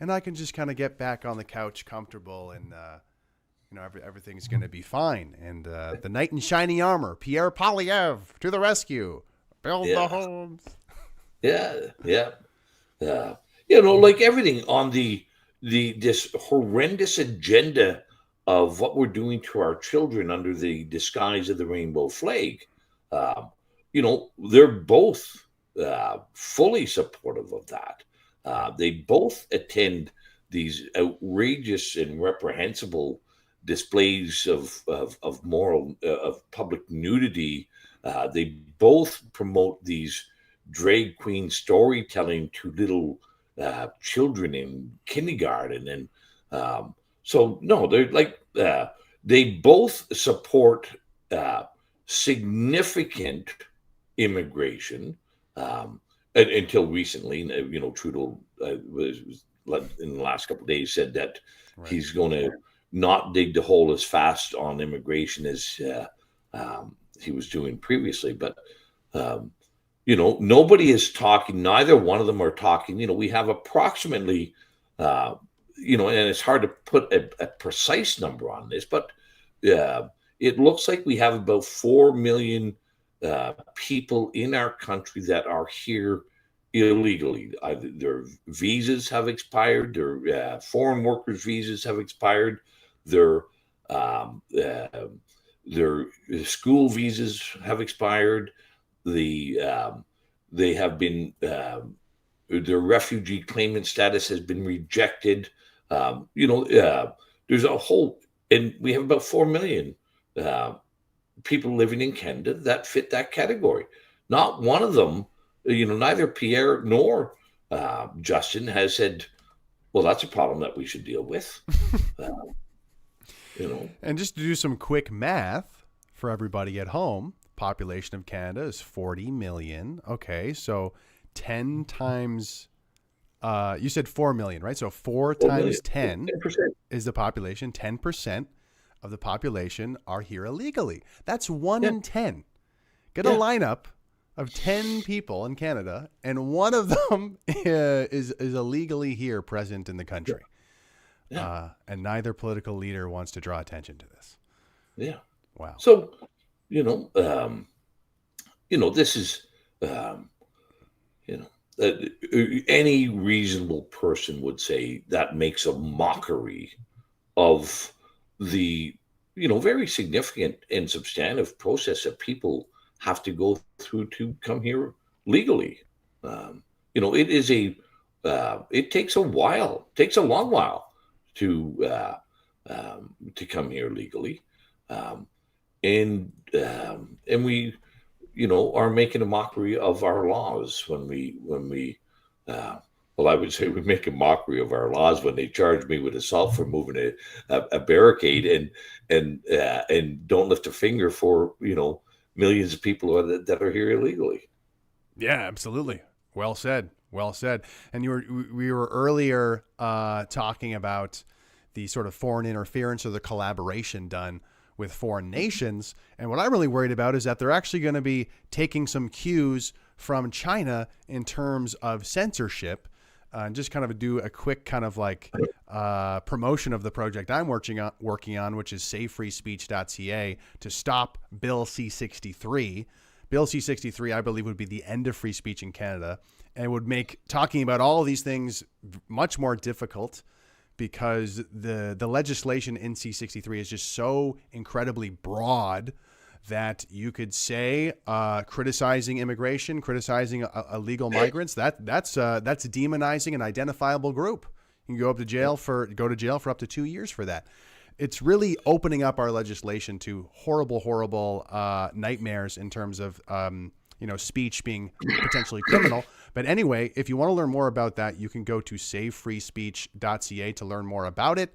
And I can just kind of get back on the couch comfortable and, everything's going to be fine. And the knight in shiny armor, Pierre Poilievre, to the rescue. Build the homes. Yeah. Like everything on this horrendous agenda of what we're doing to our children under the disguise of the rainbow flag. They're both fully supportive of that. They both attend these outrageous and reprehensible displays of moral, of public nudity. They both promote these drag queen storytelling to little children in kindergarten. And they're like, they both support significant immigration. Until recently, Trudeau was in the last couple of days said that he's going to not dig the hole as fast on immigration as he was doing previously. But, nobody is talking. Neither one of them are talking. We have approximately, and it's hard to put a precise number on this, but it looks like we have about 4 million people in our country that are here illegally. Either their visas have expired, their foreign workers' visas have expired, their school visas have expired. They have been their refugee claimant status has been rejected. There's a whole, and we have about 4 million people living in Canada that fit that category. Not one of them, neither Pierre nor Justin has said, well, that's a problem that we should deal with. And just to do some quick math for everybody at home, population of Canada is 40 million. Okay, so 10 times, you said 4 million, right? So 4 times 10 is the population. 10% of the population are here illegally. That's 1 in 10. Get a lineup of 10 people in Canada, and one of them is illegally here present in the country. Yeah. And neither political leader wants to draw attention to this. Yeah. Wow. So, this is, any reasonable person would say that makes a mockery of the, very significant and substantive process that people have to go through to come here legally. It is it takes a long while to come here legally. And we, are making a mockery of our laws when we I would say we make a mockery of our laws when they charge me with assault for moving a barricade and don't lift a finger for, millions of people that are here illegally. Yeah, absolutely. Well said. Well said. And we were earlier talking about the sort of foreign interference or the collaboration done with foreign nations. And what I'm really worried about is that they're actually going to be taking some cues from China in terms of censorship. And just kind of do a quick kind of like promotion of the project I'm working on, which is savefreespeech.ca, to stop Bill C-63. Bill C-63, I believe, would be the end of free speech in Canada and would make talking about all of these things much more difficult because the legislation in C-63 is just so incredibly broad that you could say criticizing immigration, criticizing illegal migrants, that's demonizing an identifiable group. You can go to jail for up to 2 years for that. It's really opening up our legislation to horrible nightmares in terms of speech being potentially criminal. But anyway, if you want to learn more about that, you can go to savefreespeech.ca to learn more about it.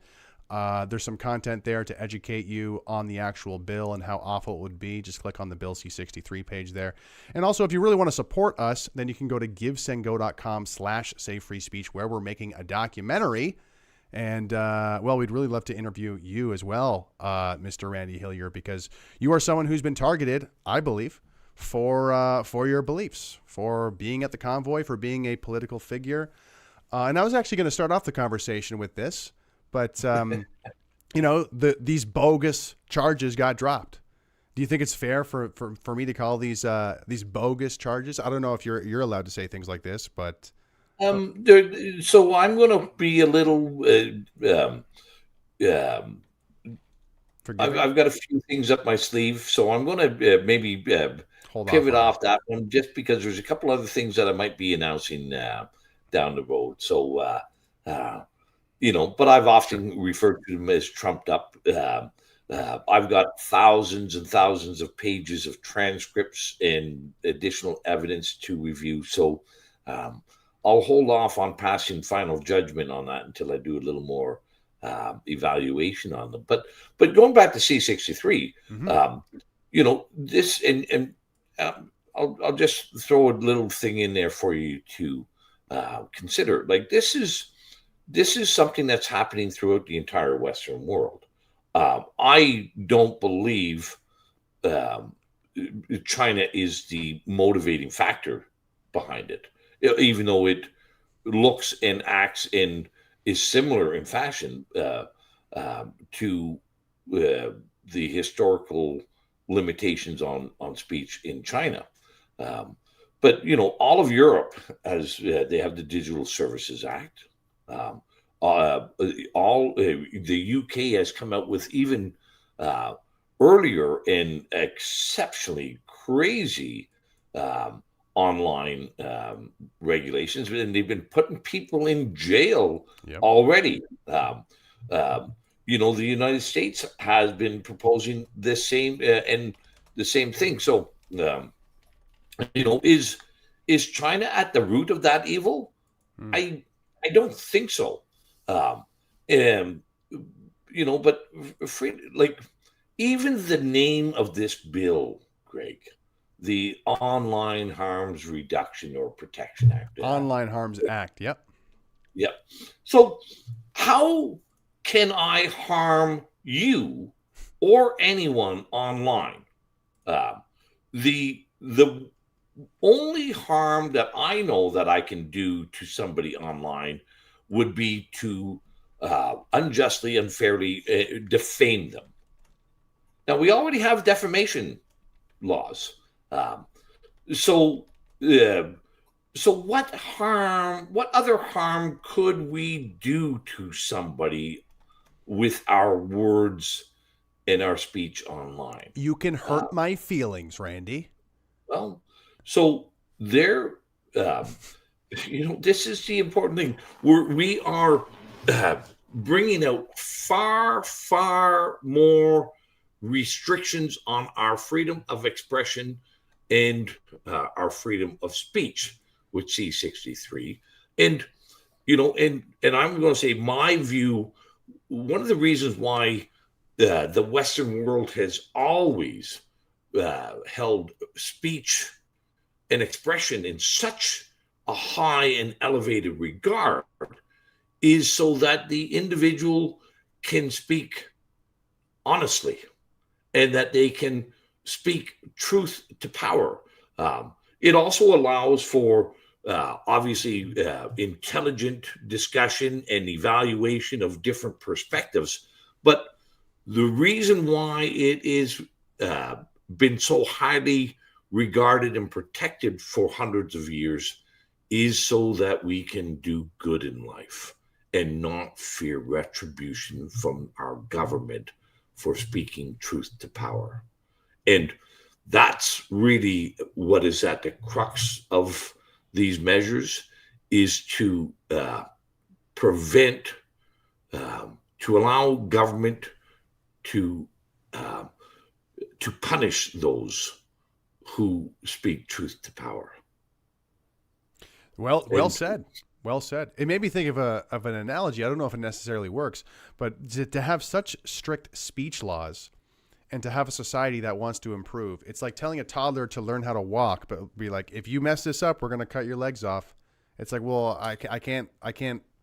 There's some content there to educate you on the actual bill and how awful it would be. Just click on the Bill C-63 page there. And also, if you really want to support us, then you can go to givesendgo.com/savefreespeech, where we're making a documentary. And, we'd really love to interview you as well, Mr. Randy Hillier, because you are someone who's been targeted, I believe, for your beliefs, for being at the convoy, for being a political figure. And I was actually going to start off the conversation with this, but, these bogus charges got dropped. Do you think it's fair for me to call these bogus charges? I don't know if you're allowed to say things like this, but... So I'm going to be a little. I've got a few things up my sleeve, so I'm going to maybe pivot off that one, just because there's a couple other things that I might be announcing down the road. So, but I've often referred to them as trumped up. I've got thousands and thousands of pages of transcripts and additional evidence to review. So. I'll hold off on passing final judgment on that until I do a little more evaluation on them. But going back to C-63, this and I'll just throw a little thing in there for you to consider. Like this is something that's happening throughout the entire Western world. I don't believe China is the motivating factor behind it, even though it looks and acts and is similar in fashion to the historical limitations on speech in China. But, all of Europe, as they have the Digital Services Act, the UK has come out with even earlier and exceptionally crazy online regulations, and they've been putting people in jail already. The United States has been proposing the same thing. So, is China at the root of that evil? I don't think so. But even the name of this bill, Greg, the Online Harms Reduction or Protection Act. Online Harms Act, yep. Yep. So how can I harm you or anyone online? The only harm that I know that I can do to somebody online would be to unjustly, unfairly defame them. Now, we already have defamation laws. So what other harm could we do to somebody with our words and our speech online? You can hurt my feelings, Randy. Well, so there, this is the important thing. We are bringing out far, far more restrictions on our freedom of expression and our freedom of speech with C-63. And I'm going to say my view, one of the reasons why the Western world has always held speech and expression in such a high and elevated regard is so that the individual can speak honestly and that they can speak truth to power. It also allows for obviously intelligent discussion and evaluation of different perspectives. But the reason why it is been so highly regarded and protected for hundreds of years is so that we can do good in life. and not fear retribution from our government for speaking truth to power. And that's really what is at the crux of these measures, is to prevent, to allow government to punish those who speak truth to power. Well said. Well said. It made me think of an analogy. I don't know if it necessarily works, but to have such strict speech laws and to have a society that wants to improve, it's like telling a toddler to learn how to walk, but be like, if you mess this up, we're going to cut your legs off. It's like, well, I can't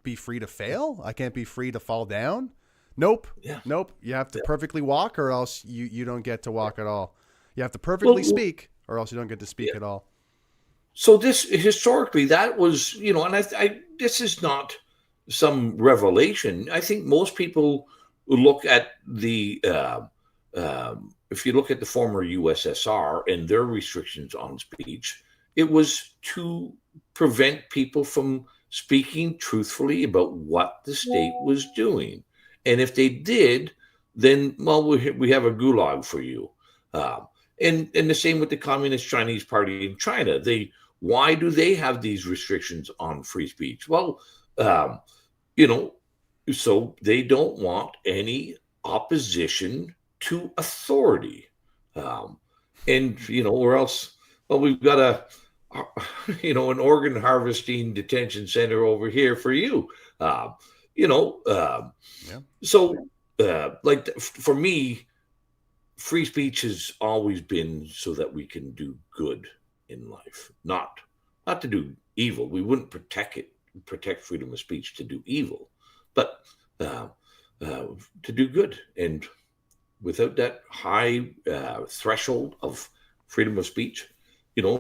be free to fail. I can't be free to fall down. Nope. Yeah. Nope. You have to perfectly walk, or else you don't get to walk at all. You have to perfectly speak, or else you don't get to speak at all. So this, historically, that was, and I this is not some revelation. I think most people look at the, if you look at the former USSR and their restrictions on speech, it was to prevent people from speaking truthfully about what the state was doing. And if they did, then, well, we have a gulag for you. And the same with the Communist Chinese Party in China. Why do they have these restrictions on free speech? Well, so they don't want any opposition to authority. Or else, well, we've got an organ harvesting detention center over here for you. So, for me, free speech has always been so that we can do good in life, not to do evil. We wouldn't protect freedom of speech to do evil, but to do good. And without that high threshold of freedom of speech,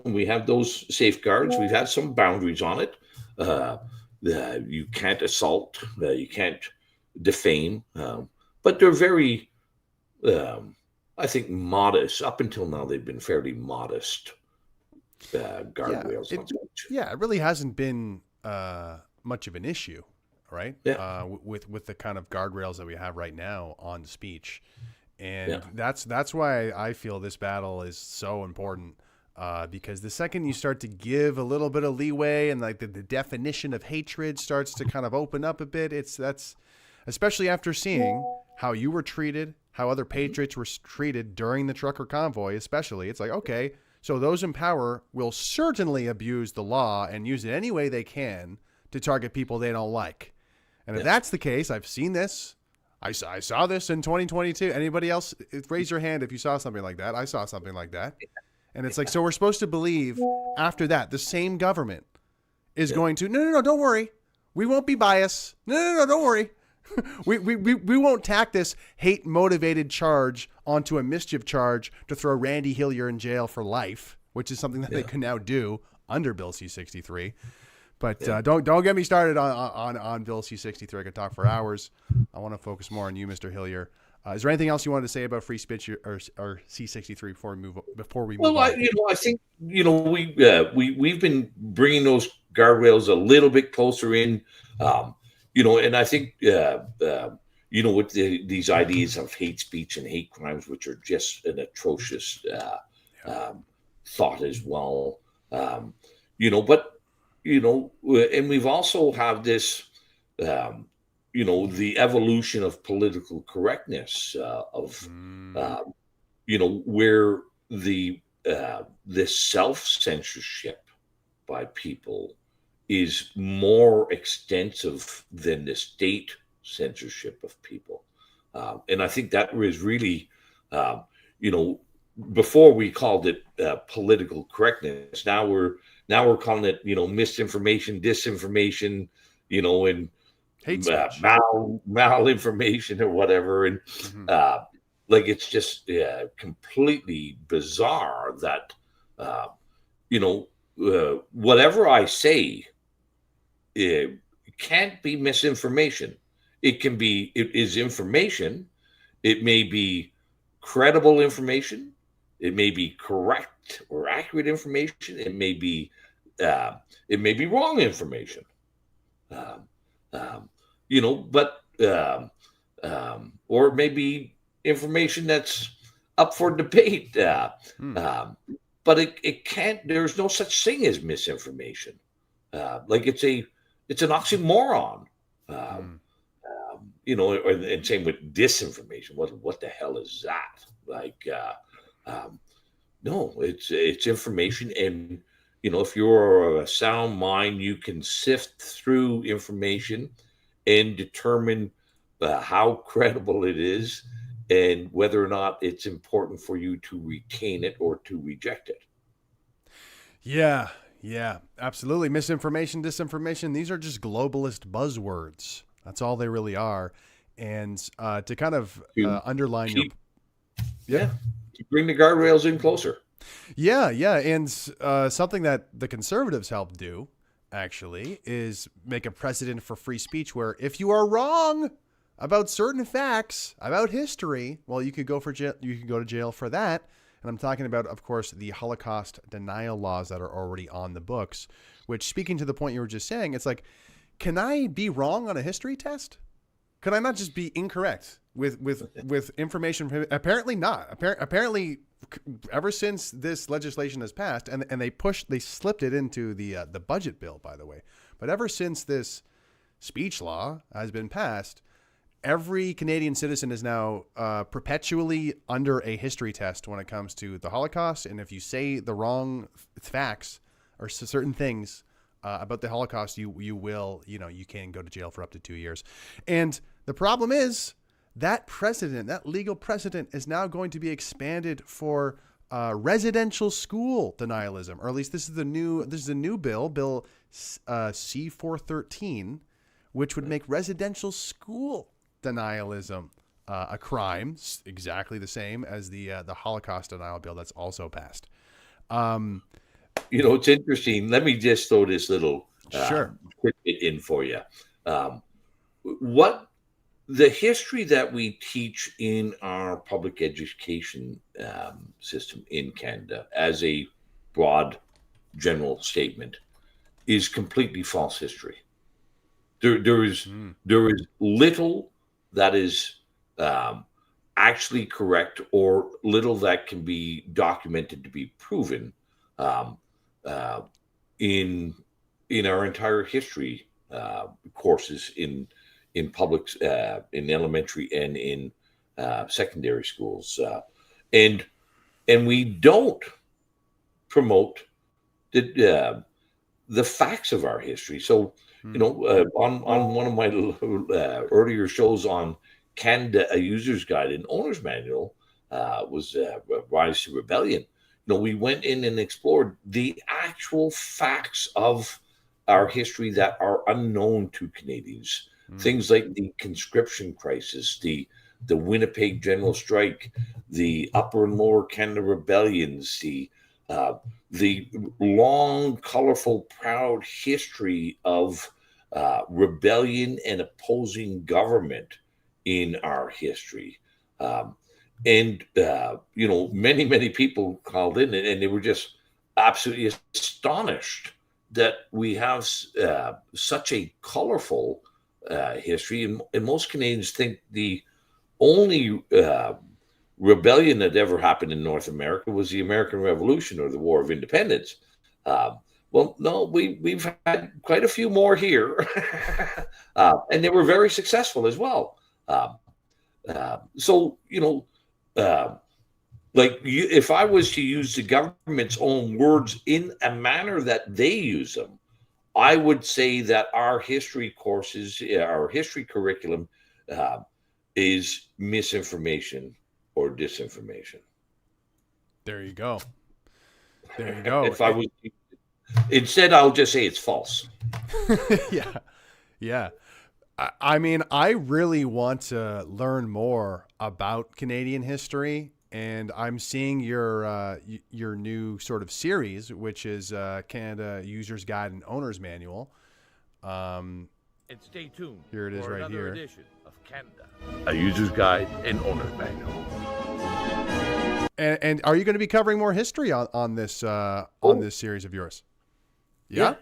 we have those safeguards. We've had some boundaries on it. You can't assault, you can't defame, but they're very, I think, modest. Up until now, they've been fairly modest guardrails on speech. Yeah, it really hasn't been much of an issue, right? Yeah. With the kind of guardrails that we have right now on speech, and that's why I feel this battle is so important. Because the second you start to give a little bit of leeway and like the definition of hatred starts to kind of open up a bit, that's especially after seeing how you were treated, how other patriots were treated during the Trucker Convoy, especially. It's like, okay, so those in power will certainly abuse the law and use it any way they can to target people they don't like. And if that's the case, I've seen this. I saw this in 2022. Anybody else, raise your hand if you saw something like that. I saw something like that. And it's like, so we're supposed to believe after that, the same government is going to, no, don't worry. We won't be biased. No, don't worry. we won't tack this hate motivated charge onto a mischief charge to throw Randy Hillier in jail for life, which is something that they can now do under Bill C-63. But don't get me started on Bill C-63. I could talk for hours. I want to focus more on you, Mr. Hillier. Is there anything else you wanted to say about free speech or C-63 before we move on? I think we've been bringing those guardrails a little bit closer in, and I think with these ideas of hate speech and hate crimes, which are just an atrocious thought as well, and we've also have this. The evolution of political correctness, where this self-censorship by people is more extensive than the state censorship of people. And I think that was really, before we called it political correctness. Now we're calling it, misinformation, disinformation, and malinformation or whatever. And it's just completely bizarre that, whatever I say, it can't be misinformation. It is information. It may be credible information. It may be correct or accurate information. It may be wrong information. but or maybe information that's up for debate. But it can't. There's no such thing as misinformation. Like it's an oxymoron. And same with disinformation. What the hell is that? Like, no, it's information, and if you're a sound mind, you can sift through information and determine how credible it is and whether or not it's important for you to retain it or to reject it. Yeah, absolutely. Misinformation, disinformation, these are just globalist buzzwords. That's all they really are. And to kind of underline to bring the guardrails in closer. Yeah. And something that the conservatives help do, actually, is make a precedent for free speech where if you are wrong about certain facts about history, well, you could go to jail for that. And I'm talking about, of course, the Holocaust denial laws that are already on the books, which, speaking to the point you were just saying, it's like, can I be wrong on a history test? Could I not just be incorrect with information? Apparently not. Apparently, ever since this legislation has passed, and they slipped it into the budget bill, by the way. But ever since this speech law has been passed, every Canadian citizen is now perpetually under a history test when it comes to the Holocaust. And if you say the wrong facts or certain things about the Holocaust, you will, you can go to jail for up to 2 years. And the problem is that legal precedent is now going to be expanded for residential school denialism, or at least this is a new bill C-413, which would make residential school denialism a crime, exactly the same as the Holocaust denial bill that's also passed. It's interesting. Let me just throw this little tidbit in for you. What the history that we teach in our public education system in Canada, as a broad general statement, is completely false history. There is little that is actually correct, or little that can be documented to be proven in our entire history courses in public, in elementary and in secondary schools, and we don't promote the facts of our history. So on one of my earlier shows on Canada, a user's guide and owner's manual was Rise to Rebellion. We went in and explored the actual facts of our history that are unknown to Canadians. Things like the conscription crisis, the Winnipeg General Strike, the Upper and Lower Canada rebellions, the long, colorful, proud history of rebellion and opposing government in our history. Many people called in and they were just absolutely astonished that we have such a colorful history. And most Canadians think the only rebellion that ever happened in North America was the American Revolution or the War of Independence. Well, no, we've had quite a few more here, and they were very successful as well. If I was to use the government's own words in a manner that they use them, I would say that our history courses, our history curriculum, is misinformation or disinformation. There you go. If I was, instead, I'll just say it's false. Yeah. I mean, I really want to learn more about Canadian history, and I'm seeing your new sort of series, which is Canada User's Guide and Owner's Manual. And stay tuned. Here it is, for right another here. Edition of Canada, a User's Guide and Owner's Manual. And are you going to be covering more history on this this series of yours? Yeah.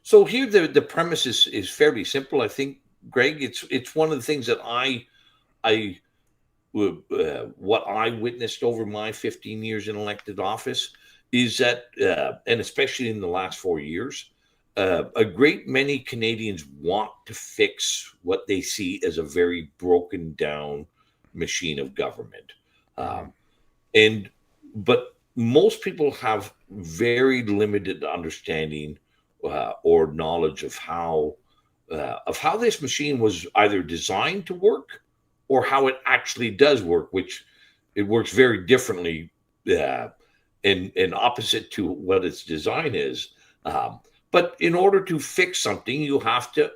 So here the premise is fairly simple. I think Greg, it's one of the things that I what I witnessed over my 15 years in elected office is that, and especially in the last 4 years, a great many Canadians want to fix what they see as a very broken down machine of government. And but most people have very limited understanding or knowledge of how this machine was either designed to work or how it actually does work, which it works very differently and opposite to what its design is. But in order to fix something, you have to,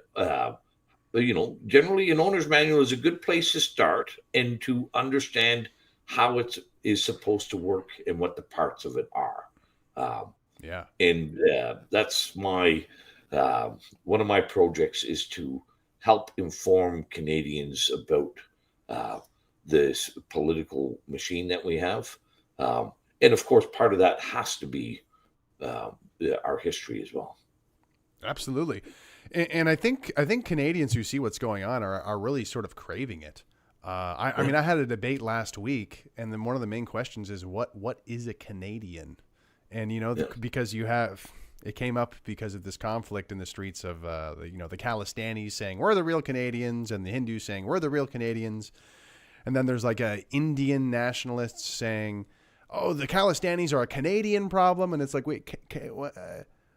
generally an owner's manual is a good place to start and to understand how it is supposed to work and what the parts of it are. And that's my one of my projects is to help inform Canadians about this political machine that we have. And of course, part of that has to be our history as well. Absolutely. And I think Canadians who see what's going on are really sort of craving it. I mean, I had a debate last week, and then one of the main questions is what is a Canadian? And, because it came up because of this conflict in the streets of, the Khalistanis saying, we're the real Canadians, and the Hindus saying, we're the real Canadians. And then there's like a Indian nationalists saying, oh, the Khalistanis are a Canadian problem. And it's like, wait,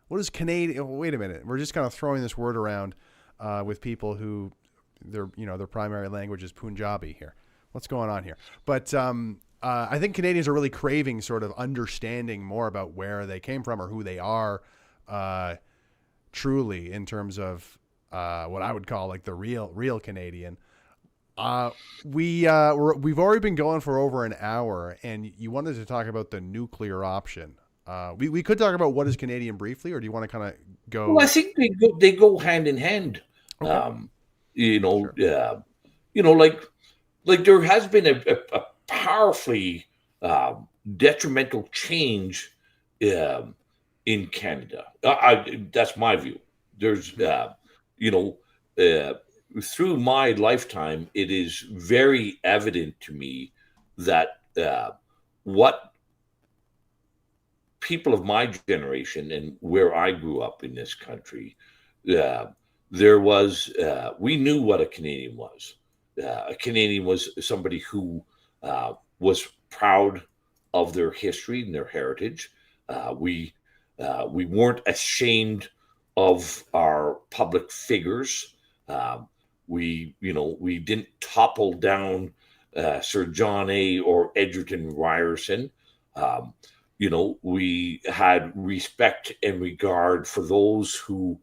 what is Canadian? Wait a minute. We're just kind of throwing this word around with people who their primary language is Punjabi here. What's going on here? But I think Canadians are really craving sort of understanding more about where they came from or who they are truly in terms of what I would call like the real Canadian. We've already been going for over an hour, and you wanted to talk about the nuclear option. We could talk about what is Canadian briefly, or do you want to kind of go? Well, I think they go hand in hand. Okay. Sure. Like there has been a powerfully detrimental change in Canada. That's my view. There's, through my lifetime, it is very evident to me that what people of my generation and where I grew up in this country, there was, we knew what a Canadian was. A Canadian was somebody who was proud of their history and their heritage. We weren't ashamed of our public figures. We didn't topple down Sir John A. or Edgerton Ryerson. We had respect and regard for those who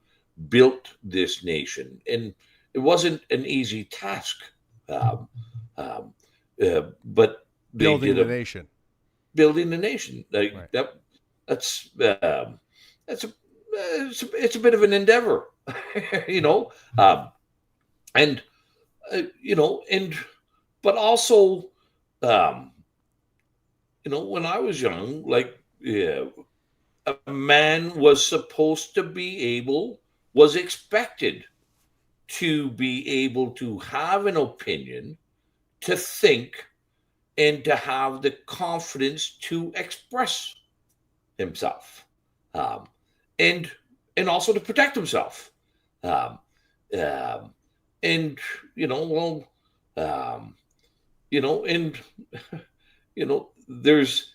built this nation, and it wasn't an easy task. But building the nation, like right. It's a bit of an endeavor, but also, when I was young, a man was expected to be able to have an opinion, to think, and to have the confidence to express himself, and also to protect himself. There's,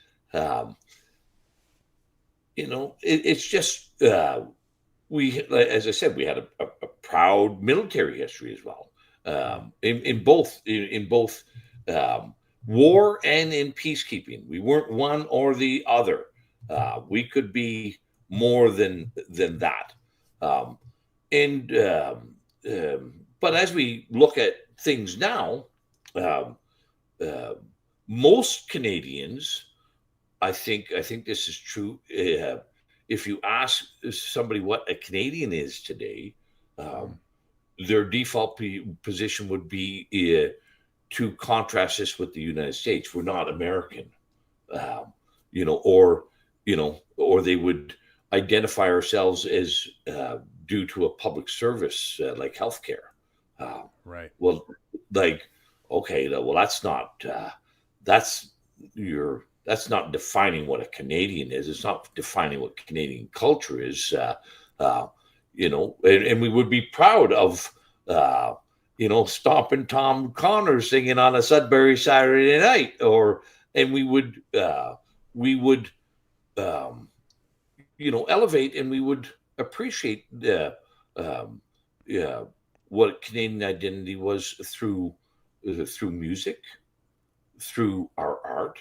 it's just, as I said, we had a proud military history as well, in both war and in peacekeeping. We weren't one or the other. We could be more than that. But as we look at things now, most Canadians, I think this is true. If you ask somebody what a Canadian is today, their default position would be to contrast this with the United States. We're not American, or they would identify ourselves as due to a public service like healthcare. Right. Well, like, okay, well, that's that's not defining what a Canadian is. It's not defining what Canadian culture is. Uh, and we would be proud of, stomping Tom Connor singing on a Sudbury Saturday night, and we would, um, elevate, and we would appreciate um, yeah, what Canadian identity was through music, through our art.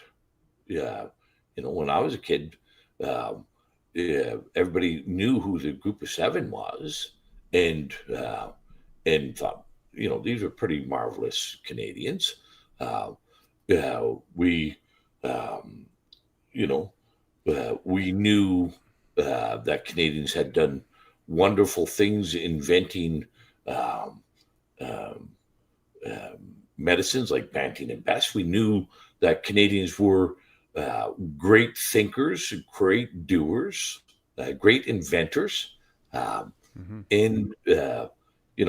Yeah, when I was a kid, um, yeah, everybody knew who the Group of Seven was, and thought, these are pretty marvelous Canadians. We, um, you know, we knew that Canadians had done wonderful things inventing um, um, medicines like Banting and Best. We knew that Canadians were great thinkers, great doers, great inventors. Um, Mm-hmm. and,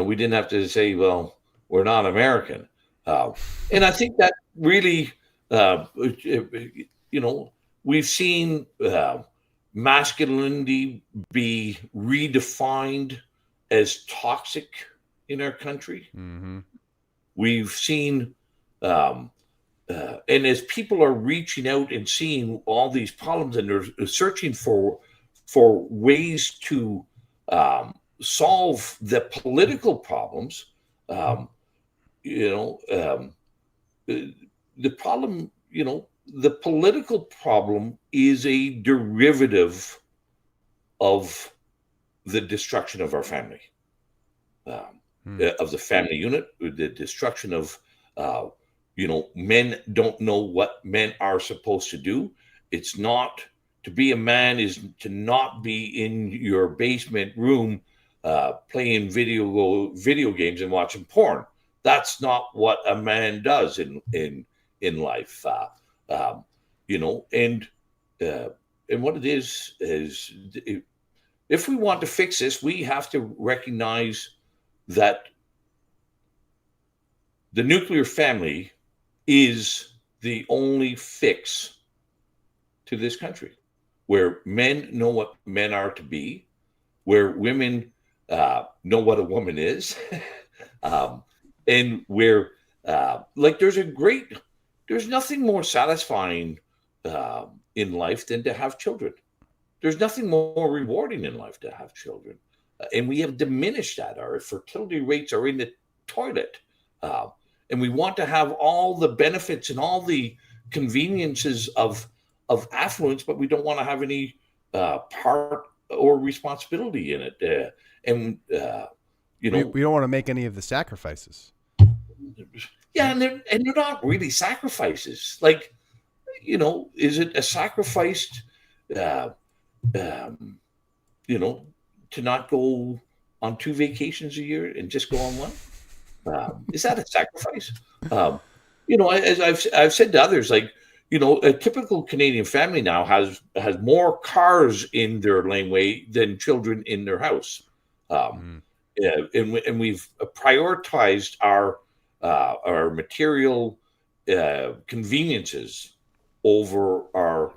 we didn't have to say, well, we're not American. And I think that really, we've seen masculinity be redefined as toxic in our country. Mm-hmm. We've seen, and as people are reaching out and seeing all these problems, and they're searching for ways to solve the political problems, um, you know, um, the problem, the political problem is a derivative of the destruction of our family, of the family unit, the destruction of, men don't know what men are supposed to do. It's not to be a man is to not be in your basement room playing video games and watching porn. That's not what a man does in life. And what it is if we want to fix this, we have to recognize that the nuclear family is the only fix to this country, where men know what men are to be, where women know what a woman is, and where there's nothing more satisfying in life than to have children. There's nothing more rewarding in life to have children. And we have diminished that. Our fertility rates are in the toilet. And we want to have all the benefits and all the conveniences of affluence, but we don't want to have any part or responsibility in it. We don't want to make any of the sacrifices. Yeah, and they're not really sacrifices. Like, is it a sacrifice? To not go on 2 vacations a year and just go on one? Is that a sacrifice? As I've said to others, like, a typical Canadian family now has more cars in their laneway than children in their house. Yeah, and we've prioritized our material conveniences over our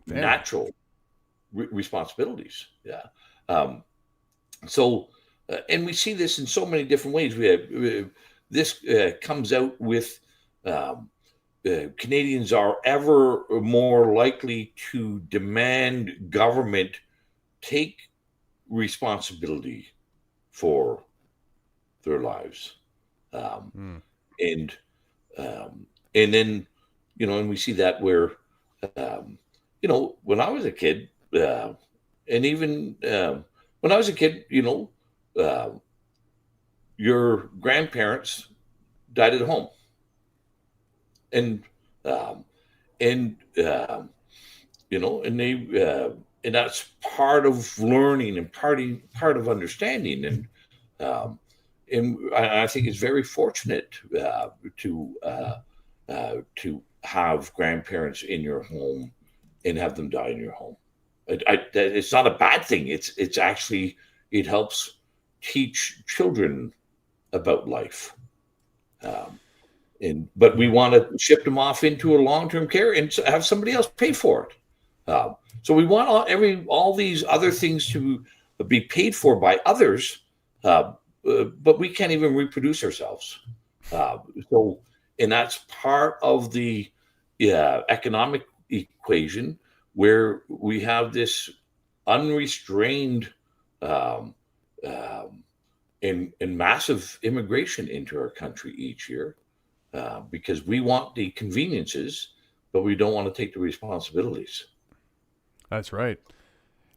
natural responsibilities. Yeah. And we see this in so many different ways. This comes out with Canadians are ever more likely to demand government take responsibility for their lives. And then, and we see that where, when I was a kid, and even when I was a kid, your grandparents died at home, and and and that's part of learning and part of understanding, and I think it's very fortunate to have grandparents in your home and have them die in your home. It's not a bad thing. It's actually it helps teach children about life. But we want to ship them off into a long-term care and have somebody else pay for it. So we want all these other things to be paid for by others, but we can't even reproduce ourselves. And that's part of the economic equation, where we have this unrestrained and massive immigration into our country each year, because we want the conveniences, but we don't want to take the responsibilities. That's right.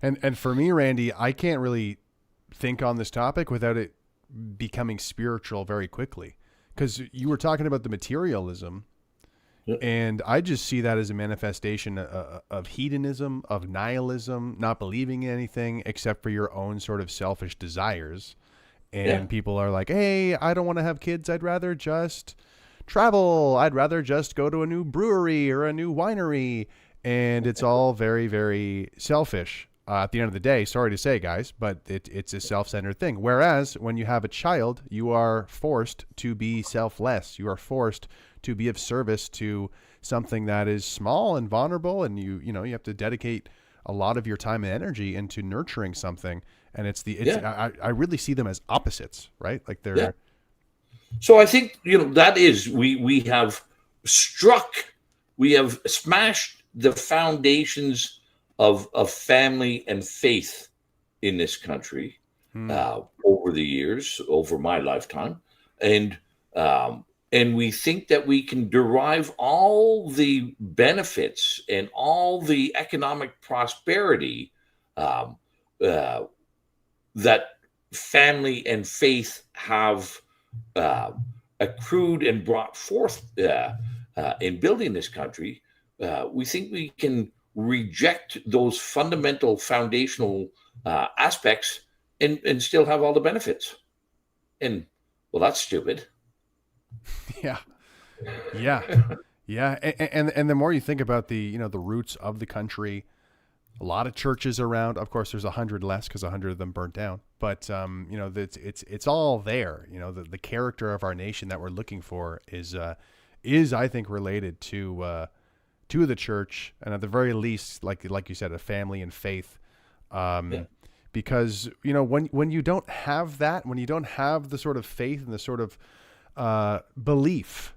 And for me, Randy, I can't really think on this topic without it becoming spiritual very quickly, because you were talking about the materialism. Yep. And I just see that as a manifestation of hedonism, of nihilism, not believing in anything except for your own sort of selfish desires. And people are like, hey, I don't want to have kids. I'd rather just travel. I'd rather just go to a new brewery or a new winery. And it's all very, very selfish. At the end of the day, sorry to say, guys, but it's a self-centered thing. Whereas when you have a child, you are forced to be selfless. You are forced to be of service to something that is small and vulnerable, and you have to dedicate a lot of your time and energy into nurturing something. And I really see them as opposites, right? Like they're. Yeah. So I think that is we have smashed the foundations of family and faith in this country over the years, over my lifetime, and we think that we can derive all the benefits and all the economic prosperity that family and faith have accrued and brought forth in building this country. We think we can reject those fundamental foundational aspects and still have all the benefits. And well, that's stupid. Yeah. And the more you think about the roots of the country, a lot of churches around. Of course, there's 100 less because 100 of them burnt down. But it's all there. The character of our nation that we're looking for is I think related to the church, and at the very least, like you said, a family and faith. Because when you don't have that, when you don't have the sort of faith and the sort of belief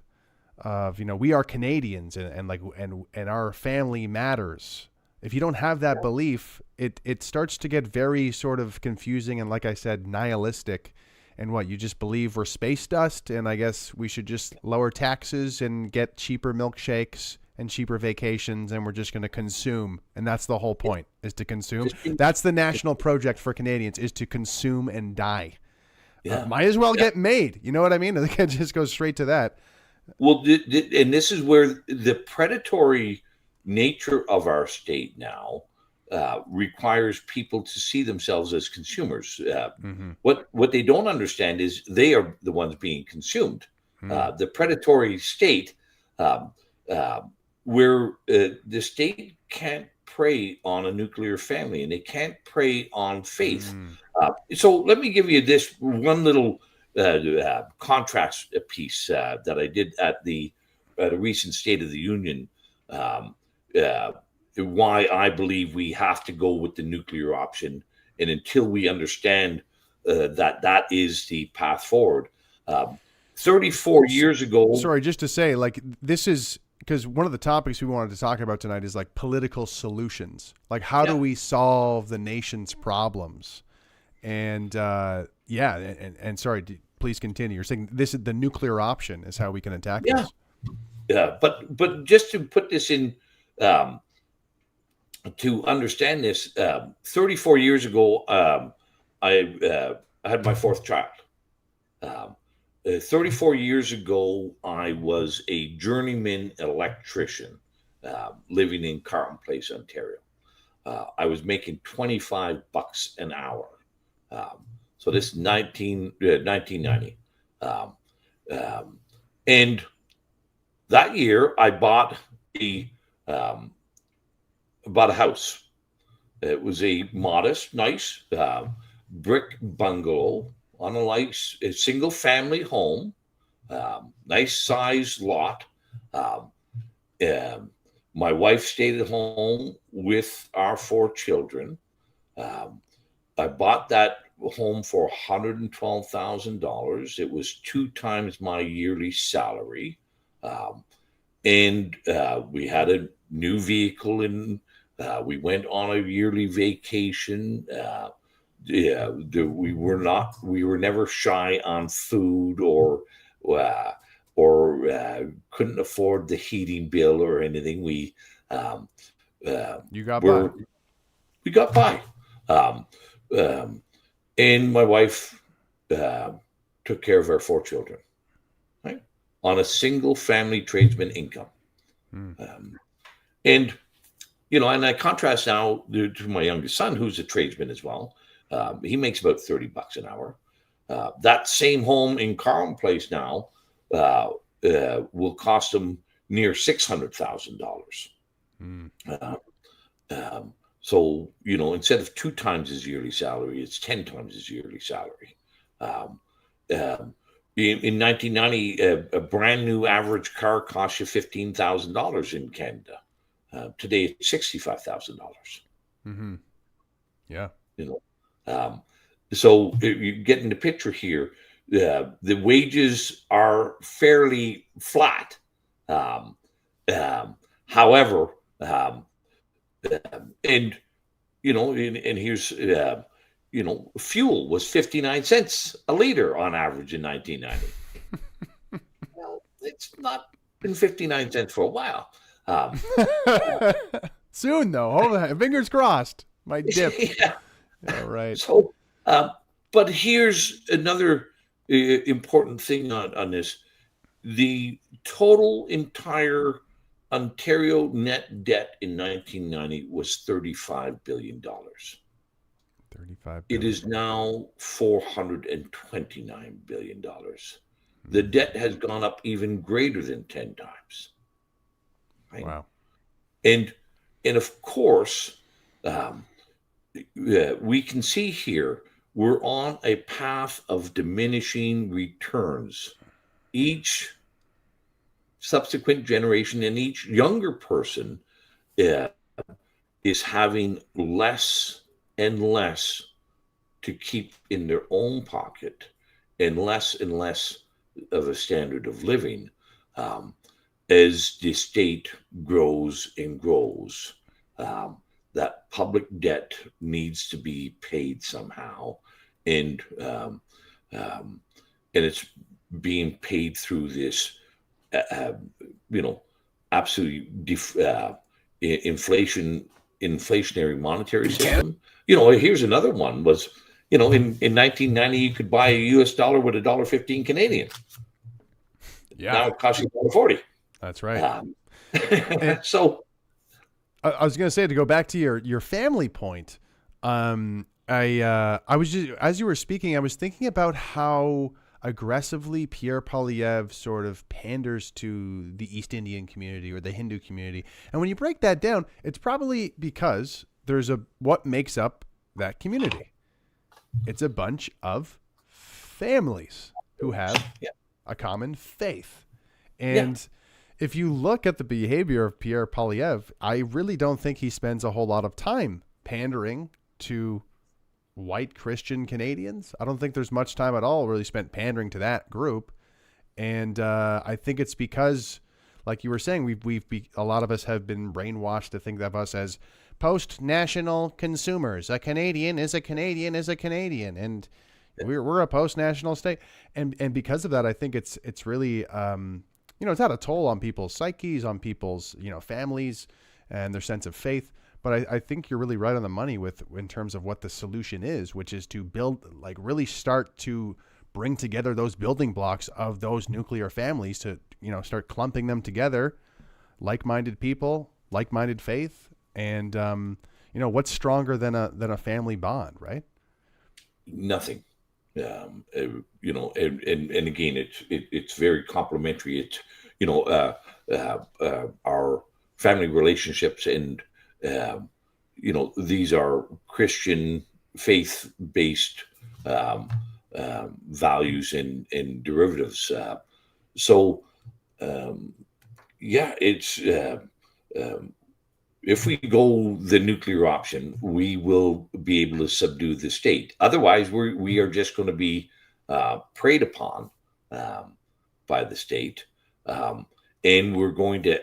of we are Canadians and our family matters. If you don't have that belief, it starts to get very sort of confusing and, like I said, nihilistic. And you just believe we're space dust, and I guess we should just lower taxes and get cheaper milkshakes and cheaper vacations, and we're just going to consume. And that's the whole point, is to consume. That's the national project for Canadians, is to consume and die. Might as well get made. You know what I mean? I think it just goes straight to that. Well, and this is where the predatory nature of our state now requires people to see themselves as consumers. What they don't understand is they are the ones being consumed. The predatory state, where the state can't prey on a nuclear family and they can't prey on faith. So let me give you this one little contrast piece that I did at the recent State of the Union. Why I believe we have to go with the nuclear option, and until we understand that is the path forward. 34 years ago. Sorry, just to say, this is because one of the topics we wanted to talk about tonight is political solutions. How do we solve the nation's problems? And and sorry, please continue. You're saying this is the nuclear option is how we can attack this. Yeah, but just to put this in, to understand this, 34 years ago, I had my fourth child. 34 years ago, I was a journeyman electrician living in Carleton Place, Ontario. I was making $25 an hour. So this is 1990. And that year, I bought a house. It was a modest, nice, brick bungalow on a single family home, nice sized lot. Um, um, my wife stayed at home with our 4 children. Um, I bought that home for $112,000. It was 2 times my yearly salary. Um, and we had a new vehicle, and we went on a yearly vacation. We were never shy on food, uh, couldn't afford the heating bill or anything. Um, You got by. were we got by. Um, um, and my wife took care of our 4 children, right, on a single family tradesman income. Um, and and I contrast now to my youngest son, who's a tradesman as well. He makes about $30 an hour. That same home in Carlton Place now will cost him near $600,000. So, instead of 2 times his yearly salary, it's 10 times his yearly salary. In 1990, a brand new average car cost you $15,000 in Canada. Today, it's $65,000. Mm-hmm. Yeah. So you get in the picture here. The wages are fairly flat. However, and here's fuel was 59 cents a liter on average in 1990. Well, it's not been 59 cents for a while. Soon though, hold on, fingers crossed. Might dip. Yeah. All right. So, but here's another important thing on this: the total entire Ontario net debt in 1990 was $35 billion. 35 billion. It is now $429 billion. The debt has gone up even greater than 10 times. Right? Wow. And of course, we can see here we're on a path of diminishing returns. Each subsequent generation and each younger person is having less and less to keep in their own pocket, and less of a standard of living as the state grows and grows. That public debt needs to be paid somehow, and it's being paid through this absolute inflationary monetary system. Here's another one was, in 1990, you could buy a US dollar with $1.15 Canadian. Yeah. Now it costs you $1.40. That's right. So I was going to say, to go back to your family point, I was just, as you were speaking, I was thinking about how aggressively Pierre Poilievre sort of panders to the East Indian community or the Hindu community. And when you break that down, it's probably because there's what makes up that community. It's a bunch of families who have a common faith. And if you look at the behavior of Pierre Poilievre, I really don't think he spends a whole lot of time pandering to white Christian Canadians. I don't think there's much time at all really spent pandering to that group. And I think it's because, like you were saying, a lot of us have been brainwashed to think of us as post-national consumers. A Canadian is a Canadian is a Canadian. And we're a post-national state. And because of that, I think it's really, it's had a toll on people's psyches, on people's, families and their sense of faith. But I think you're really right on the money in terms of what the solution is, which is to really start to bring together those building blocks of those nuclear families to, start clumping them together, like-minded people, like-minded faith. And, what's stronger than a family bond, right? Nothing. And again, it's very complementary. It's, our family relationships and, these are Christian faith-based values and derivatives. So yeah, it's if we go the nuclear option, we will be able to subdue the state. Otherwise, we are just going to be preyed upon by the state, and we're going to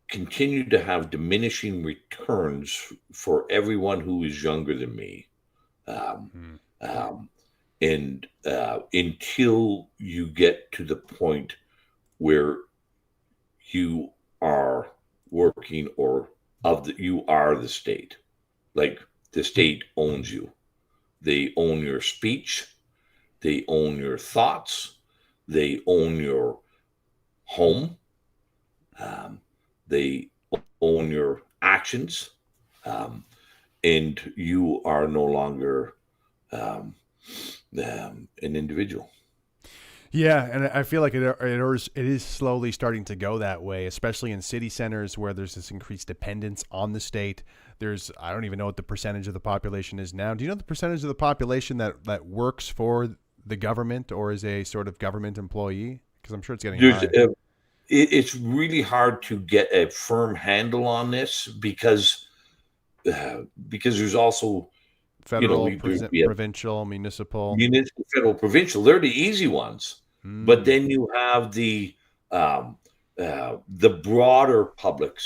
continue to have diminishing returns for everyone who is younger than me. And until you get to the point where you are working you are the state, like the state owns you. They own your speech, they own your thoughts, they own your home, they own your actions, and you are no longer an individual. Yeah, and I feel like it is slowly starting to go that way, especially in city centers where there's this increased dependence on the state. I don't even know what the percentage of the population is now. Do you know the percentage of the population that works for the government or is a sort of government employee? Because I'm sure it's getting high. It's really hard to get a firm handle on this because there's also federal, provincial, municipal, federal, provincial. They're the easy ones. But then you have the broader public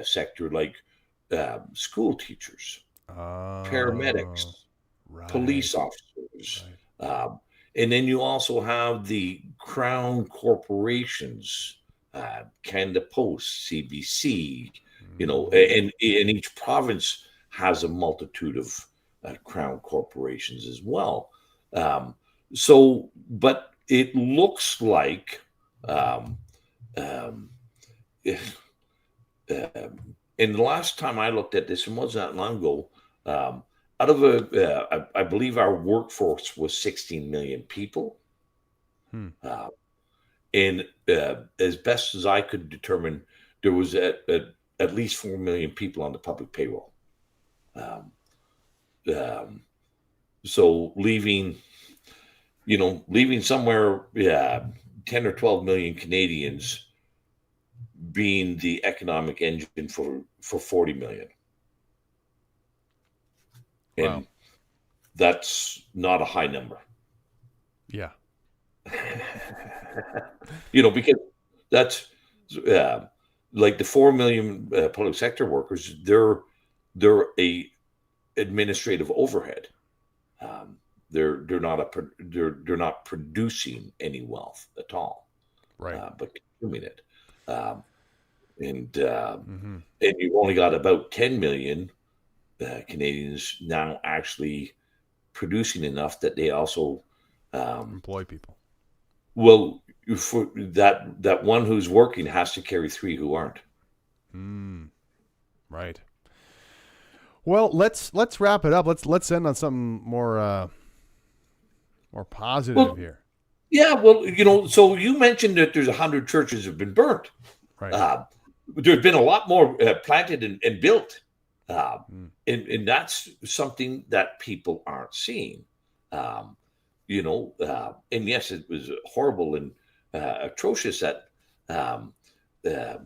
sector, like school teachers, paramedics, police officers, and then you also have the crown corporations, Canada Post, CBC. And each province has a multitude of crown corporations as well. But it looks like, and the last time I looked at this, and wasn't that long ago, out of I believe our workforce was 16 million people. And as best as I could determine, there was at least 4 million people on the public payroll. So leaving somewhere 10 or 12 million Canadians being the economic engine for 40 million. Wow. And that's not a high number. Yeah. Because that's like the 4 million public sector workers, they're a administrative overhead. They're not producing any wealth at all, right? But consuming it, and you've only got about 10 million Canadians now actually producing enough that they also employ people. Well, for that one who's working has to carry 3 who aren't. Right. Well, let's wrap it up. Let's end on something more positive here. Yeah. Well, so you mentioned that there's 100 churches have been burnt. Right. There's been a lot more planted and built, and that's something that people aren't seeing. And yes, it was horrible and atrocious that the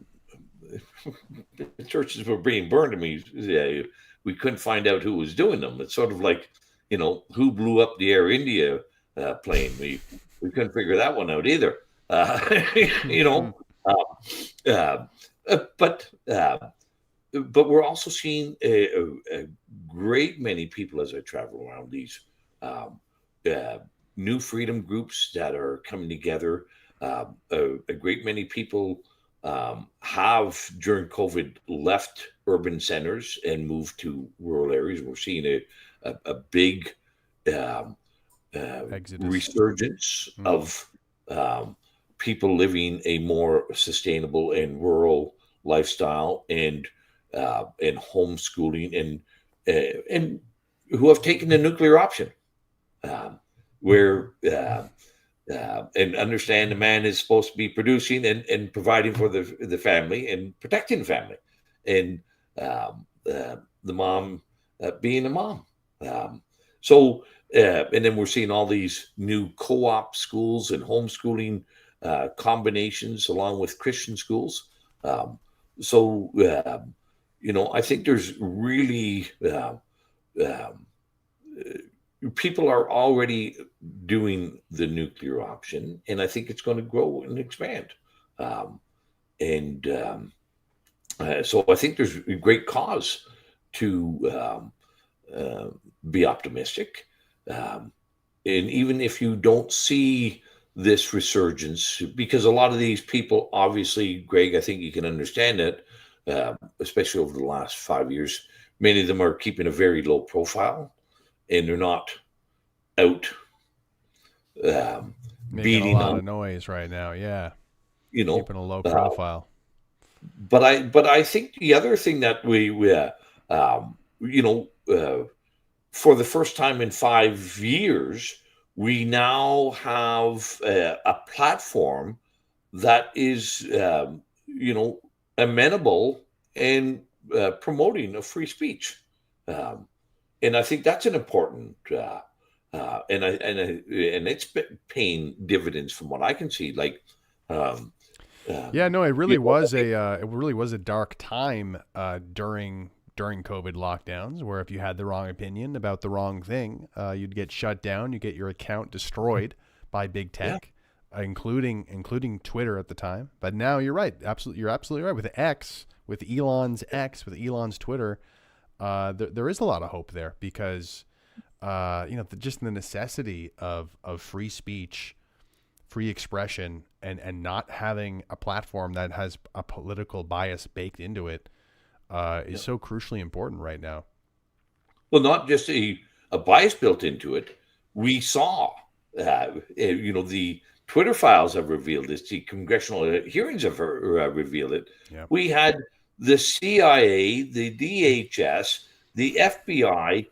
churches were being burned. I mean, we couldn't find out who was doing them. It's sort of like, who blew up the Air India plane. We couldn't figure that one out either. But we're also seeing a great many people as I travel around these new freedom groups that are coming together. A great many people have during COVID left urban centers and moved to rural areas. We're seeing a big resurgence of people living a more sustainable and rural lifestyle and homeschooling and who have taken the nuclear option, where and understand the man is supposed to be producing and providing for the family and protecting the family, and the mom being a mom. And then we're seeing all these new co-op schools and homeschooling combinations along with Christian schools. Um, so, I think there's really people are already doing the nuclear option, and I think it's going to grow and expand. Um, and so I think there's a great cause to uh, be optimistic. Um, and even if you don't see this resurgence, because a lot of these people, obviously, Greg, I think you can understand it, especially over the last 5 years, many of them are keeping a very low profile and they're not out Making a beating lot on, of noise right now. Yeah. you know, Keeping a low uh, profile. but I think the other thing that you know, for the first time in 5 years, we now have a platform that is, amenable and promoting of free speech, um, and I think that's an important. And it's been paying dividends from what I can see. Like, um, Yeah, no, you know, it really was a dark time during COVID lockdowns, where if you had the wrong opinion about the wrong thing, you'd get shut down, you get your account destroyed by big yeah, tech, including Twitter at the time. But now you're right, you're absolutely right with with Elon's Twitter. There is a lot of hope there because just the necessity of free speech, free expression, and not having a platform that has a political bias baked into it is yeah. so crucially important right now. Well, not just a bias built into it. We saw, the Twitter files have revealed this. The congressional hearings have revealed it. Yeah. We had the CIA, the DHS, the FBI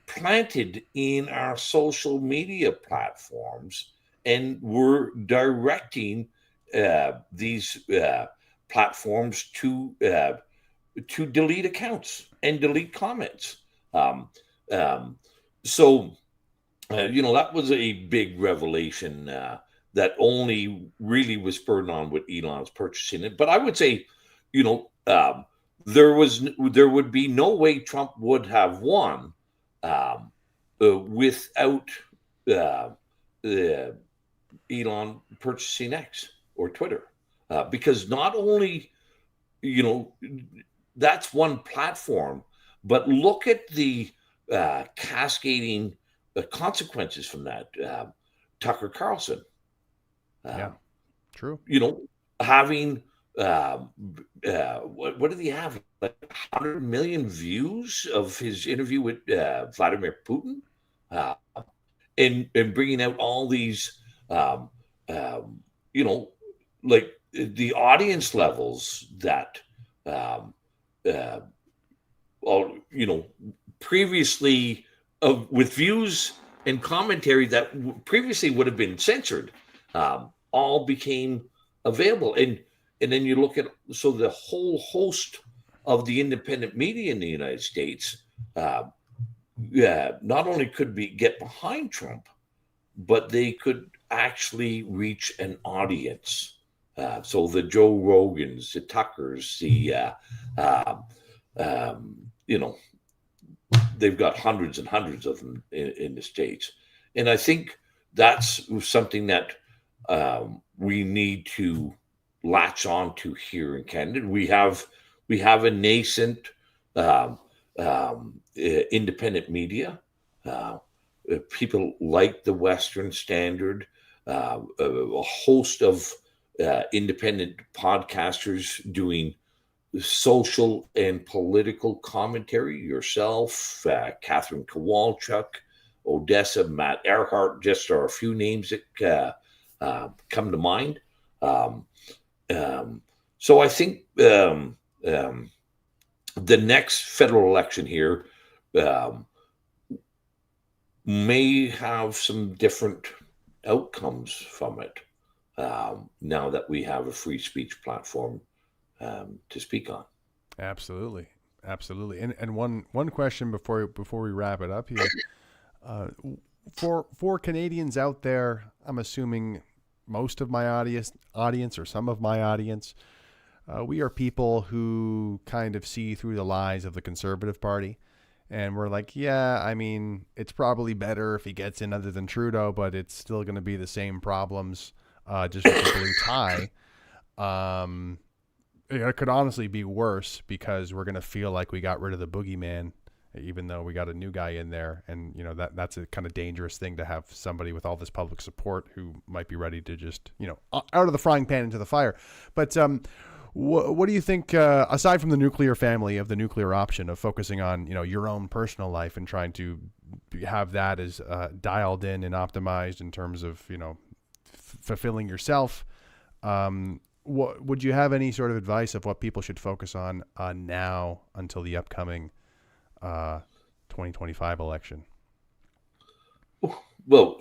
planted in our social media platforms and were directing these platforms to delete accounts and delete comments. Um, um, so, that was a big revelation that only really was spurred on with Elon's purchasing it. But I would say, you know, um, there would be no way Trump would have won um, without uh, uh, Elon purchasing X or Twitter, because not only you know that's one platform, but look at the cascading consequences from that. Tucker Carlson, Yeah. um, True. you know, having what did he have? Like 100 million views of his interview with Vladimir Putin, uh, and bringing out all these, um, um, you know, like the audience levels that um, uh, all previously with views and commentary that previously would have been censored, all became available. And then you look at the whole host of the independent media in the United States. Uh, Not only could we get behind Trump, but they could actually reach an audience. So the Joe Rogans, the Tuckers, uh, you know, they've got hundreds and hundreds of them in the States. And I think that's something that we need to latch on to here in Canada. We have a nascent um, independent media. People like the Western Standard, a host of independent podcasters doing social and political commentary. Yourself, Catherine Kowalchuk, Odessa, Matt Earhart, just are a few names that come to mind. Um, so I think the next federal election here um, may have some different outcomes from it now that we have a free speech platform to speak on. Absolutely. Absolutely. And one question before we wrap it up here. For Canadians out there, I'm assuming most of my audience or some of my audience, we are people who kind of see through the lies of the Conservative Party. And we're like, yeah, I mean, it's probably better if he gets in other than Trudeau, but it's still going to be the same problems just with the blue tie. It could honestly be worse because we're going to feel like we got rid of the boogeyman, even though we got a new guy in there. And, you know, that's a kind of dangerous thing to have somebody with all this public support who might be ready to just, you know, out of the frying pan into the fire. But what do you think, aside from the nuclear family, of the nuclear option of focusing on, you know, your own personal life and trying to have that as dialed in and optimized in terms of, you know, fulfilling yourself? What would you have any sort of advice of what people should focus on now until the upcoming 2025 election? Well,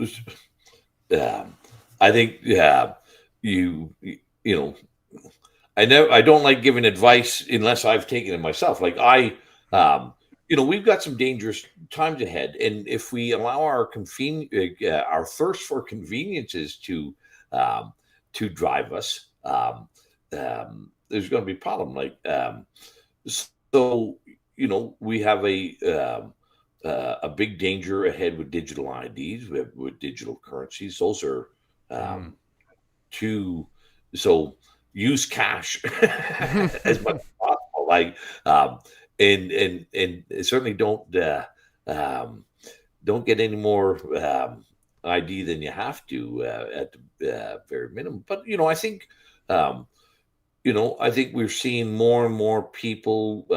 I think you know. I don't like giving advice unless I've taken it myself. Like we've got some dangerous times ahead, and if we allow our thirst for conveniences to drive us, there's going to be a problem. So we have a big danger ahead with digital IDs, with digital currencies. Those are two. So use cash as much as possible. And certainly don't get any more ID than you have to at the very minimum. But I think we're seeing more and more people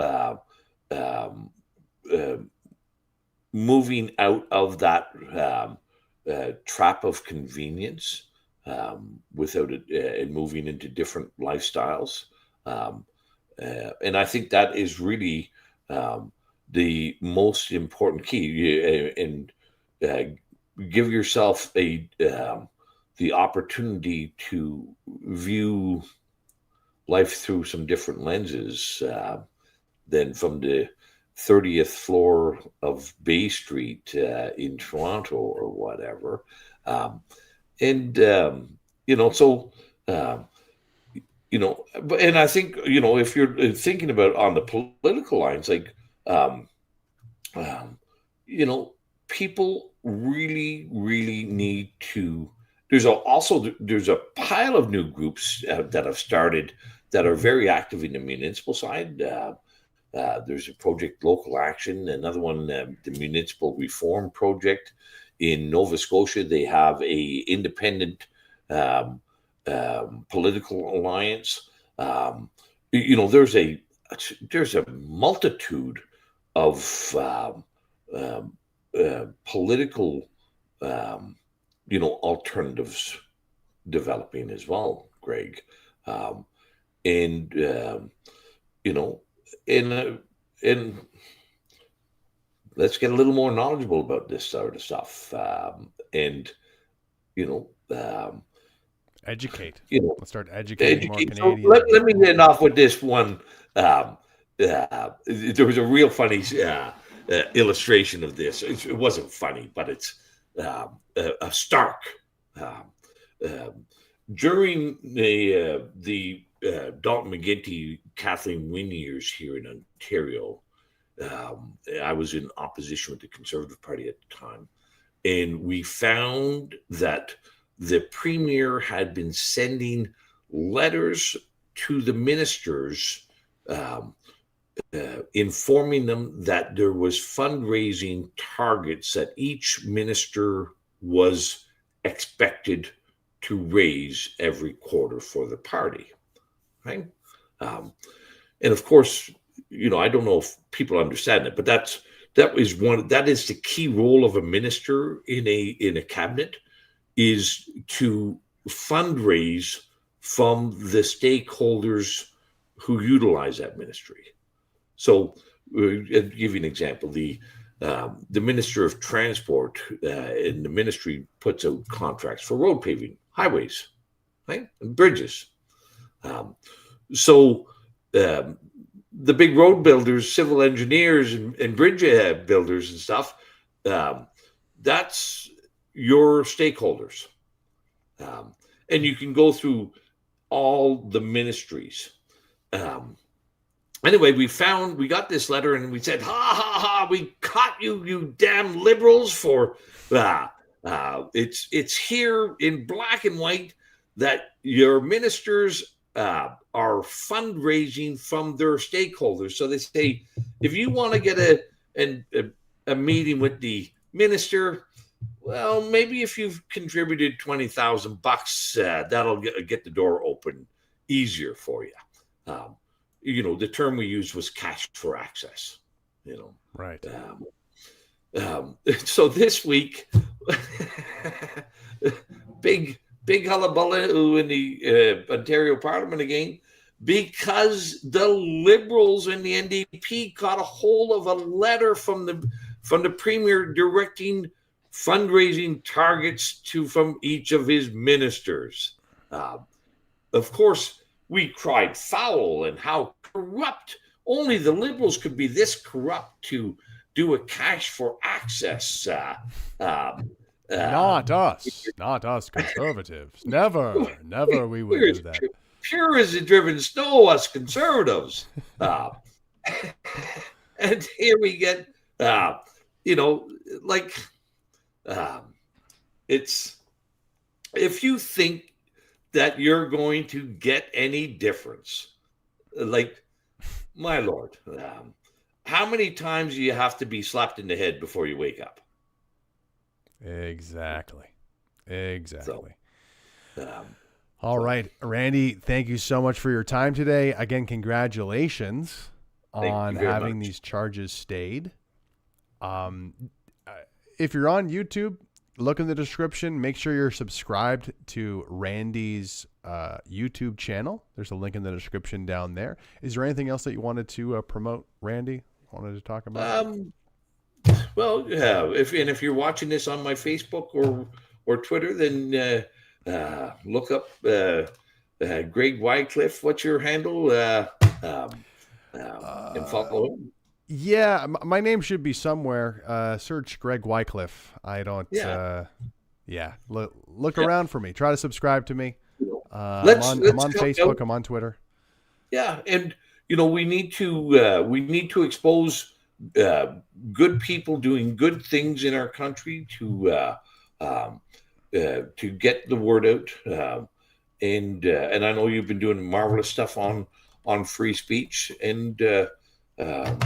moving out of that trap of convenience. Without it, and moving into different lifestyles. And I think that is really the most important key. And give yourself the opportunity to view life through some different lenses than from the 30th floor of Bay Street in Toronto or whatever. And and I think, if you're thinking about on the political lines, people really, really need to. There's a pile of new groups that have started that are very active in the municipal side. There's a project, Local Action, another one, the Municipal Reform Project. In Nova Scotia, they have a independent political alliance. There's a multitude of political alternatives developing as well, Greg. And let's get a little more knowledgeable about this sort of stuff, educate. Let's start educating more Canadians. So let me end off with this one. There was a real funny illustration of this. It wasn't funny, but it's a stark. During the Dalton McGuinty, Kathleen Wynne years here in Ontario, I was in opposition with the Conservative Party at the time, and we found that the Premier had been sending letters to the ministers informing them that there was fundraising targets that each minister was expected to raise every quarter for the party, right? And of course, I don't know if people understand it, but that is the key role of a minister in a cabinet, is to fundraise from the stakeholders who utilize that ministry. So, I'll give you an example. The Minister of Transport in the ministry puts out contracts for road paving, highways, right, and bridges. So the big road builders, civil engineers, and bridge builders and stuff, that's your stakeholders. And you can go through all the ministries. Anyway, we got this letter and we said, ha, ha, ha, we caught you, you damn liberals, for it's here in black and white that your ministers are fundraising from their stakeholders. So they say, if you want to get a meeting with the minister, well, maybe if you've contributed $20,000, that'll get the door open easier for you. The term we used was cash for access. Right. So this week, big hullabaloo in the Ontario Parliament again, because the Liberals and the NDP got a hold of a letter from the Premier directing fundraising targets from each of his ministers. Of course, we cried foul, and how corrupt. Only the Liberals could be this corrupt to do a cash for access. Not us conservatives. Never we would do that. Pure as the driven snow, us conservatives. And here we get, it's, if you think that you're going to get any difference, like, my Lord, how many times do you have to be slapped in the head before you wake up? Exactly. So, all right, Randy, thank you so much for your time today. Again, congratulations on having these charges stayed. If you're on YouTube, look in the description. Make sure you're subscribed to Randy's YouTube channel. There's a link in the description down there. Is there anything else that you wanted to promote, Randy? Wanted to talk about? Well, yeah. If you're watching this on my Facebook or Twitter, then look up Greg Wycliffe. What's your handle? And follow him. Yeah, my name should be somewhere. Search Greg Wycliffe. I don't. Look around for me. Try to subscribe to me. I'm on Facebook. I'm on Twitter. Yeah, and we need to expose good people doing good things in our country to get the word out. And I know you've been doing marvelous stuff on free speech, and and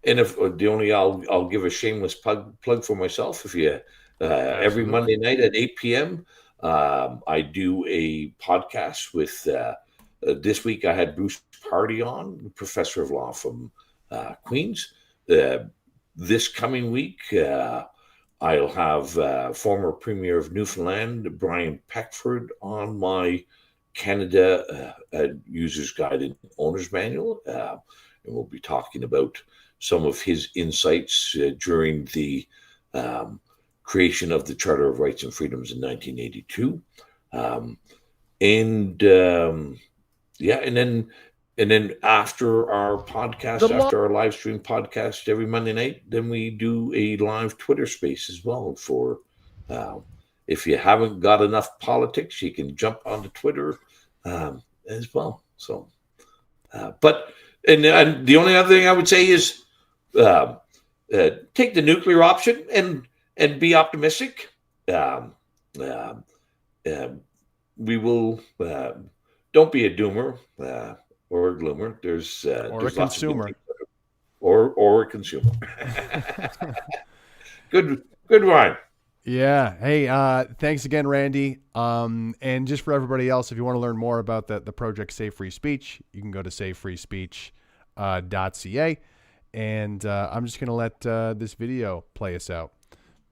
if I'll give a shameless plug for myself. If you every Monday night at 8 p.m. I do a podcast with this week I had Bruce Pardy on, professor of law from Queens. This coming week I'll have former Premier of Newfoundland Brian Peckford on my Canada User's Guide and Owner's Manual, and we'll be talking about some of his insights during the creation of the Charter of Rights and Freedoms in 1982, and then after our podcast, after our live stream podcast every Monday night, then we do a live Twitter space as well for. If you haven't got enough politics, you can jump onto Twitter as well. So, but the only other thing I would say is take the nuclear option and be optimistic. We will. Don't be a doomer or a gloomer. There's a consumer. Or a consumer. Good rhyme. Yeah. Hey, thanks again, Randy. And just for everybody else, if you want to learn more about the project Save Free Speech, you can go to savefreespeech.ca. And I'm just going to let this video play us out.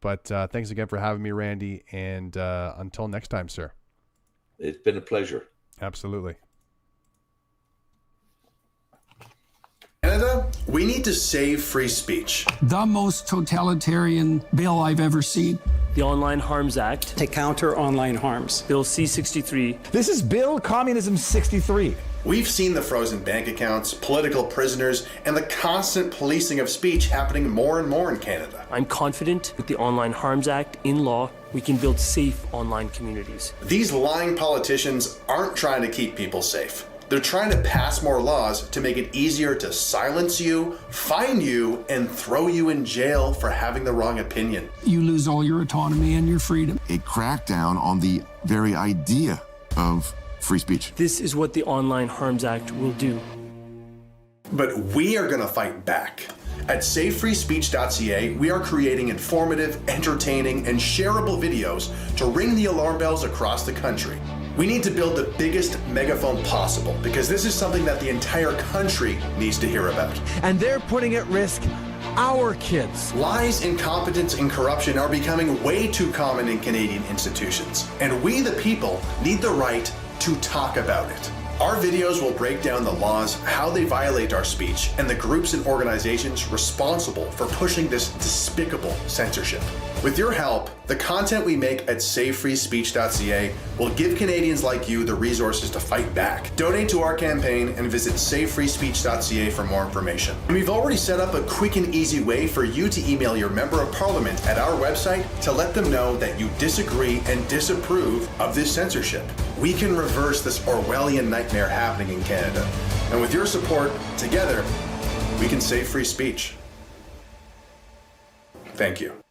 But thanks again for having me, Randy. And until next time, sir. It's been a pleasure. Absolutely. Canada, we need to save free speech. The most totalitarian bill I've ever seen. The Online Harms Act. To counter online harms. Bill C-63. This is Bill Communism 63. We've seen the frozen bank accounts, political prisoners, and the constant policing of speech happening more and more in Canada. I'm confident with the Online Harms Act in law, we can build safe online communities. These lying politicians aren't trying to keep people safe. They're trying to pass more laws to make it easier to silence you, fine you, and throw you in jail for having the wrong opinion. You lose all your autonomy and your freedom. A crackdown on the very idea of free speech. This is what the Online Harms Act will do. But we are going to fight back. At SaveFreeSpeech.ca, we are creating informative, entertaining, and shareable videos to ring the alarm bells across the country. We need to build the biggest megaphone possible because this is something that the entire country needs to hear about. And they're putting at risk our kids. Lies, incompetence, and corruption are becoming way too common in Canadian institutions, and we, the people, need the right to talk about it. Our videos will break down the laws, how they violate our speech, and the groups and organizations responsible for pushing this despicable censorship. With your help, the content we make at SaveFreeSpeech.ca will give Canadians like you the resources to fight back. Donate to our campaign and visit SaveFreeSpeech.ca for more information. And we've already set up a quick and easy way for you to email your Member of Parliament at our website to let them know that you disagree and disapprove of this censorship. We can reverse this Orwellian nightmare happening in Canada. And with your support, together, we can save free speech. Thank you.